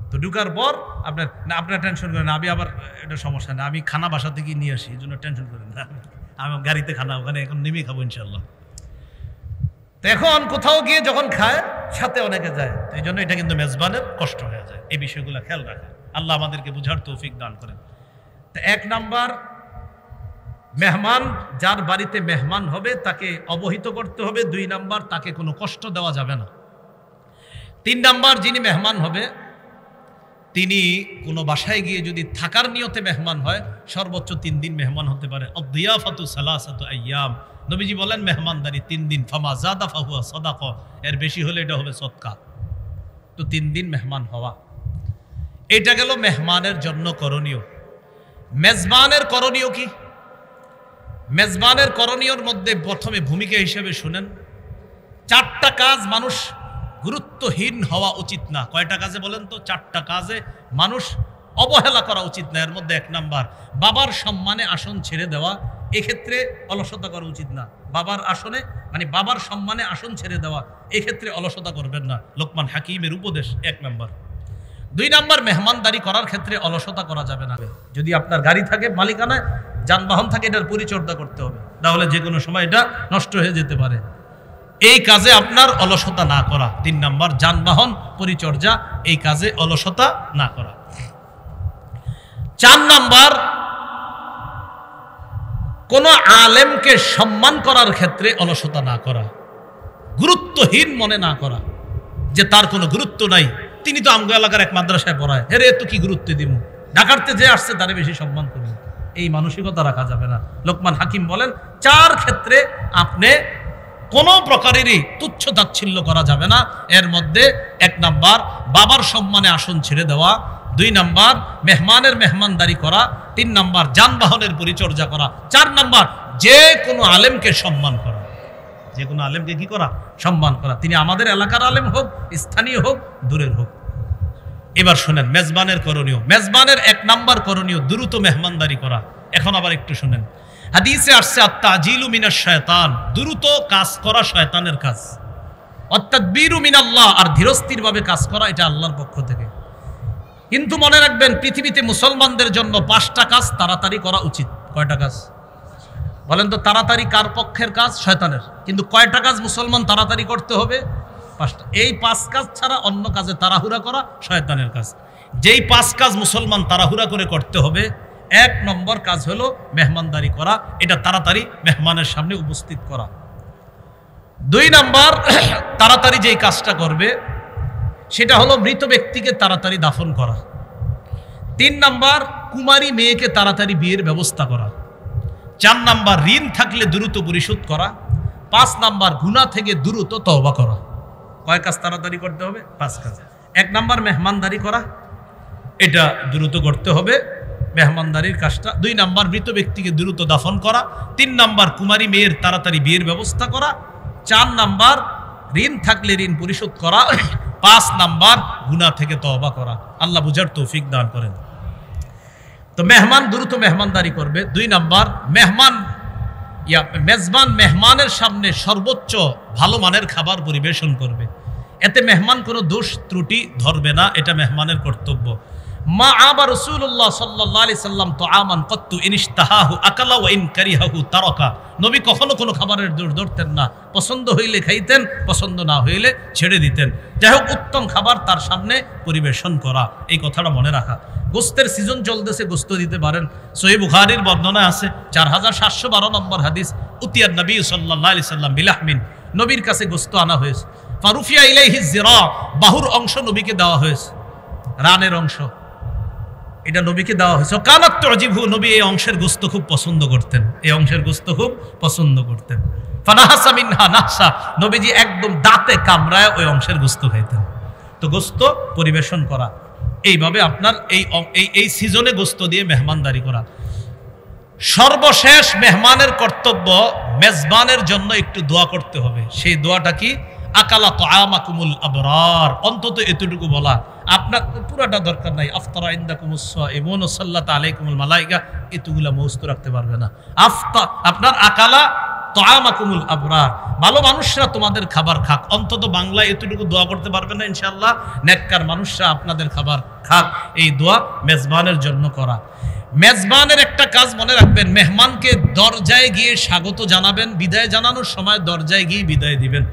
S1: তো ঢুকার পর আপনার টেনশন করেন, আমি আবার এটা সমস্যা না, আমি খানা বাসা থেকে নিয়ে আসি, এই জন্য টেনশন করেন না, আমি গাড়িতে খানা ওখানে এখন নেমে খাবো ইনশাল্লাহ। তো এখন কোথাও গিয়ে যখন খায় সাথে অনেকে যায়, তো এই জন্য এটা কিন্তু মেজবানের কষ্ট হয়ে যায়। এই বিষয়গুলো খেয়াল রাখা, আল্লাহ আমাদেরকে বুঝার তৌফিক দান করেন। তো 1 নাম্বার, মেহমান যার বাড়িতে মেহমান হবে তাকে অবহিত করতে হবে। 2 নাম্বার, তাকে কোনো কষ্ট দেওয়া যাবে না। 3 নাম্বার, যিনি মেহমান হবে তিনি কোনো বাসায় গিয়ে যদি থাকার নিয়তে মেহমান হয়, সর্বোচ্চ 3 দিন মেহমান হতে পারে। আদ-দিয়াফাতু সালাসাতু আইয়াম, নবীজি বলেন মেহমানদারি 3 দিন, ফামা যাদা ফাহুয়া সাদাকা, এর বেশি হলে এটা হবে সদকা। তো 3 দিন মেহমান হওয়া, এটা গেল মেহমানের জন্য করণীয়। মেজবানের করণীয় কি? মেজবানের করণীয়র মধ্যে প্রথমে ভূমিকা হিসেবে শুনেন, 4টা কাজ মানুষ গুরুত্বহীন হওয়া উচিত না। কয়টা কাজে বলেন তো? 4টা কাজে মানুষ অবহেলা করা উচিত না। এর মধ্যে 1 নাম্বার, বাবার সম্মানে আসন ছেড়ে দেওয়া। এক্ষেত্রে অলসতা করা উচিত না। বাবার আসনে মানে বাবার সম্মানে আসন ছেড়ে দেওয়া, এক্ষেত্রে অলসতা করবেন না। লোকমান হাকিমের উপদেশ 1 নাম্বার। 2 নাম্বার, মেহমানদারি করার ক্ষেত্রে অলসতা করা যাবে না। যদি আপনার গাড়ি থাকে, মালিকানায় যানবাহন থাকে, এটার পরিচর্যা করতে হবে, তাহলে যে কোনো সময় এটা নষ্ট হয়ে যেতে পারে। এই কাজে আপনার অলসতা না করা। 3 নাম্বার, যানবাহন পরিচর্যা, এই কাজে অলসতা না করা। 4 নাম্বার, কোন আলেমকে সম্মান করার ক্ষেত্রে অলসতা না করা, গুরুত্বহীন মনে না করা, যে তার কোনো গুরুত্ব নাই, তিনি তো আমগো এলাকার এক মাদ্রাসায় পড়ায়, হেরে তো কি গুরুত্ব দিব, ঢাকাতে যে আসছে তারে বেশি সম্মান করব, এই মানসিকতা রাখা যাবে না। লোকমান হাকিম বলেন 4 ক্ষেত্রে আপনি কোনো প্রকারেরই তুচ্ছ তাচ্ছিল্য করা যাবে না। এর মধ্যে 1 নাম্বার, বাবার সম্মানে আসন ছেড়ে দেওয়া। 2 নাম্বার, মেহমানের মেহমানদারি করা। 3 নাম্বার, যানবাহনের পরিচর্যা করা। 4 নাম্বার, যে কোনো আলেমকে সম্মান করা। যে কোনো আলেমকে কি করা? সম্মান করা। তিনি আমাদের এলাকার আলেম হোক, স্থানীয় হোক, দূরের হোক। এবার শুনেন মেজবানের করণীয়। মেজবানের 1 নাম্বার করণীয় দ্রুত মেহমানদারি করা। এখন আবার একটু শুনেন, হাদিসে আসছে আত-তাজিলু মিনাশ শয়তান, দ্রুত কাজ করা শয়তানের কাজ। আত-তাদবিরু মিনাল্লাহ, আর ধীরস্থিরভাবে কাজ করা এটা আল্লাহর পক্ষ থেকে। কিন্তু মনে রাখবেন, পৃথিবীতে মুসলমানদের জন্য 5টা কাজ তাড়াতাড়ি করা উচিত। কয়টা কাজ বলেন তো? তাড়াতাড়ি কার পক্ষের কাজ? শয়তানের। কিন্তু কয়টা কাজ মুসলমান তাড়াতাড়ি করতে হবে? 5টা। এই 5 কাজ ছাড়া অন্য কাজে তাড়াহুড়া করা শয়তানের কাজ। যেই 5 কাজ মুসলমান তাড়াহুড়া করে করতে হবে, 1 নম্বর কাজ হলো মেহমানদারি করা, এটা তাড়াতাড়ি মেহমানের সামনে উপস্থিত করা। 2 নাম্বার, তাড়াতাড়ি যেই কাজটা করবে সেটা হলো মৃত ব্যক্তিকে তাড়াতাড়ি দাফন করা। 3 নাম্বার, কুমারী মেয়েকে তাড়াতাড়ি বিয়ের ব্যবস্থা করা। 4 নাম্বার, ঋণ থাকলে দ্রুত পরিশোধ করা। 5 নাম্বার, গুনাহ থেকে দ্রুত তওবা করা। কয় কাজ তাড়াতাড়ি করতে হবে? 5 কাজ। 1 নাম্বার, মেহমানদারি করা, এটা দ্রুত করতে হবে, মেহমানদারির কাজটা। 2 নাম্বার, মৃত ব্যক্তিকে দ্রুত দাফন করা। 3 নাম্বার, কুমারী মেয়ের তাড়াতাড়ি বিয়ের ব্যবস্থা করা। 4 নাম্বার, ঋণ থাকলে ঋণ পরিশোধ করা। 5 নাম্বার, গুনাহ থেকে তওবা করা। আল্লাহ বুঝার তৌফিক দান করেন। তো মেহমান দ্রুত মেহমানদারি করবে। 2 নাম্বার, মেজবান মেহমানের সামনে সর্বোচ্চ ভালো মানের খাবার পরিবেশন করবে, এতে মেহমান কোনো দোষ ত্রুটি ধরবে না, এটা মেহমানের কর্তব্য। মা আবা রাসূলুল্লাহ সাল্লাল্লাহু আলাইহি সাল্লাম তাআমান কত্তু ইনশতাহাহু আকালা ওয়া ইন কারিহাহু তারাকা, নবী কখনো কোনো খাবারের দোষ ধরতেন না, পছন্দ হইলে খাইতেন, পছন্দ না হইলে ছেড়ে দিতেন। যাই হোক, উত্তম খাবার তার সামনে পরিবেশন করা, এই কথাটা মনে রাখা। গোস্তের সিজন চলতেছে, গোস্ত দিতে পারেন। সহিহ বুখারীর বর্ণনায় আছে 4712 নম্বর হাদিস, উতিয়ান নবী সাল্লাল্লাহু আলাইহি সাল্লাম বিলাহমিন, নবীর কাছে গোস্ত আনা হয়েছে। ফারুফিয়া ইলাইহি যিরা, বাহুর অংশ নবীকে দেওয়া হয়েছে, রানের অংশ। এটা নবীকে দেওয়া হয়েছে। কানাত তুজিবহু, নবী এই অংশের গোস্ত খুব পছন্দ করতেন, এই অংশের গোস্ত খুব পছন্দ করতেন। ফানাহাসা মিনহা নাহসা, নবীজি একদম দাঁতে কামড়ায় ওই অংশের গোস্ত খাইতেন। তো গোস্ত পরিবেশন করা, এইভাবে আপনার এই সিজনে গোস্ত দিয়ে মেহমানদারি করা। সর্বশেষ মেহমানের কর্তব্য মেজবানের জন্য একটু দোয়া করতে হবে। সেই দোয়াটা কি? আকালা তাআমাকুমুল আবরার, অন্তত এতটুকু বলা। আপনার পুরাটা দরকার নাই, আফতারা ইনদাকুমুস সাইমুন ওয়া সাল্লাত আলাইকুমুল মালাইকা, এতগুলা মুখস্থ রাখতে পারবে না। আপনার আকালা তাআমাকুমুল আবরার, ভালো মানুষরা তোমাদের খাবার খাক, অন্তত বাংলায় এতটুকু দোয়া করতে পারবে না ইনশাআল্লাহ। নেককার মানুষরা আপনাদের খাবার খাক, এই দোয়া মেজবানের জন্য করা। মেজবানের একটা কাজ মনে রাখবেন, মেহমানকে দরজায় গিয়ে স্বাগত জানাবেন, বিদায় জানানোর সময় দরজায় গিয়ে বিদায় দিবেন,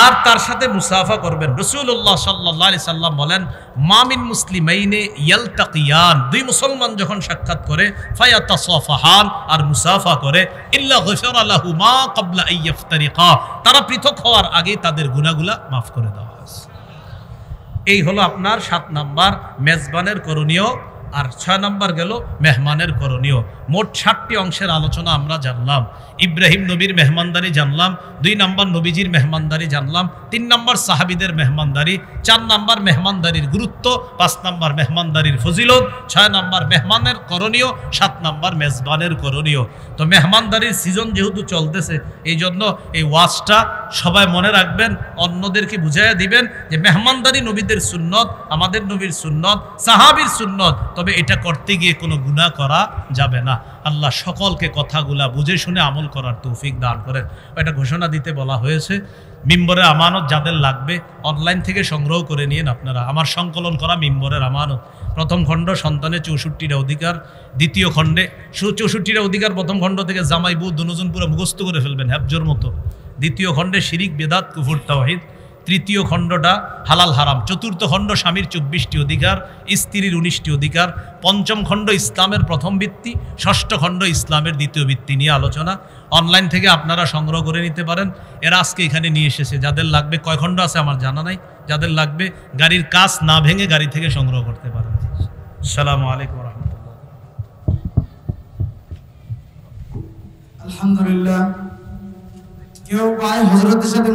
S1: আর তার সাথে মুসাফা করবেন। রাসূলুল্লাহ সাল্লাল্লাহু আলাইহি সাল্লাম বলেন, মা মিন মুসলিমাইনে ইয়ালতাকিয়ান, দুই মুসলমান যখন সাক্ষাৎ করে, ফায়াতাসাফাহান, আর মুসাফা করে, ইল্লা গফিরা লাহু মা ক্বাবলা আন ইফতারিকা, তারা পৃথক হওয়ার আগে তাদের গুনাহগুলা মাফ করে দেওয়া হয়। এই হলো আপনার 7 নাম্বার মেজবানের করণীয়। আর 6 নাম্বার গেল মেহমানের করণীয়। মোট 7টি অংশের আলোচনা আমরা জানলাম। ইব্রাহিম নবীর মেহমানদারি জানলাম, 2 নাম্বার নবীজির মেহমানদারি জানলাম, 3 নাম্বার সাহাবীদের মেহমানদারি, 4 নাম্বার মেহমানদারির গুরুত্ব, 5 নাম্বার মেহমানদারির ফজিলত, 6 নাম্বার মেহমানের করণীয়, 7 নাম্বার মেজবানের করণীয়। তো মেহমানদারির সিজন যেহেতু চলতেছে, এই জন্য এই ওয়াজটা সবাই মনে রাখবেন, অন্যদেরকে বুঝাইয়া দিবেন যে মেহমানদারি নবীদের সুন্নত, আমাদের নবীর সুন্নত, সাহাবীর সুন্নত, তবে এটা করতে গিয়ে কোনো গুনাহ করা যাবে না। আল্লাহ সকলকে কথাগুলা বুঝে শুনে আমল করার তৌফিক দান করেন। এটা ঘোষণা দিতে বলা হয়েছে। মিম্বরের আমানত যাদের লাগবে অনলাইন থেকে সংগ্রহ করে নিন আপনারা। আমার সংকলন করা মিম্বরের আমানত, প্রথম খণ্ড সন্তানের 64টা অধিকার, দ্বিতীয় খণ্ডে 64টা অধিকার, প্রথম খণ্ড থেকে জামাই বউ দুজন পুরো মুখস্থ করে ফেলবেন হ্যাবজোর মতো। দ্বিতীয় খণ্ডে শিরিক বেদাত কুফর তাওহীদ, তৃতীয় খণ্ডটা হালাল হারাম, চতুর্থ খণ্ড স্বামীর 24টি অধিকার, স্ত্রীর 19টি অধিকার, পঞ্চম খণ্ড ইসলামের প্রথম ভিত্তি, ষষ্ঠ খণ্ড ইসলামের দ্বিতীয় ভিত্তি নিয়ে আলোচনা। অনলাইন থেকে আপনারা সংগ্রহ করে নিতে পারেন। এরা আজকে এখানে নিয়ে এসেছে। যাদের লাগবে, কয় খণ্ড আছে আমার জানা নাই, যাদের লাগবে গাড়ির কাচ না ভেঙে গাড়ি থেকে সংগ্রহ করতে পারেন। আসসালামু আলাইকুম ওয়া রাহমাতুল্লাহ।
S2: আলহামদুলিল্লাহ। কেউ ভাই হযরতের সাথে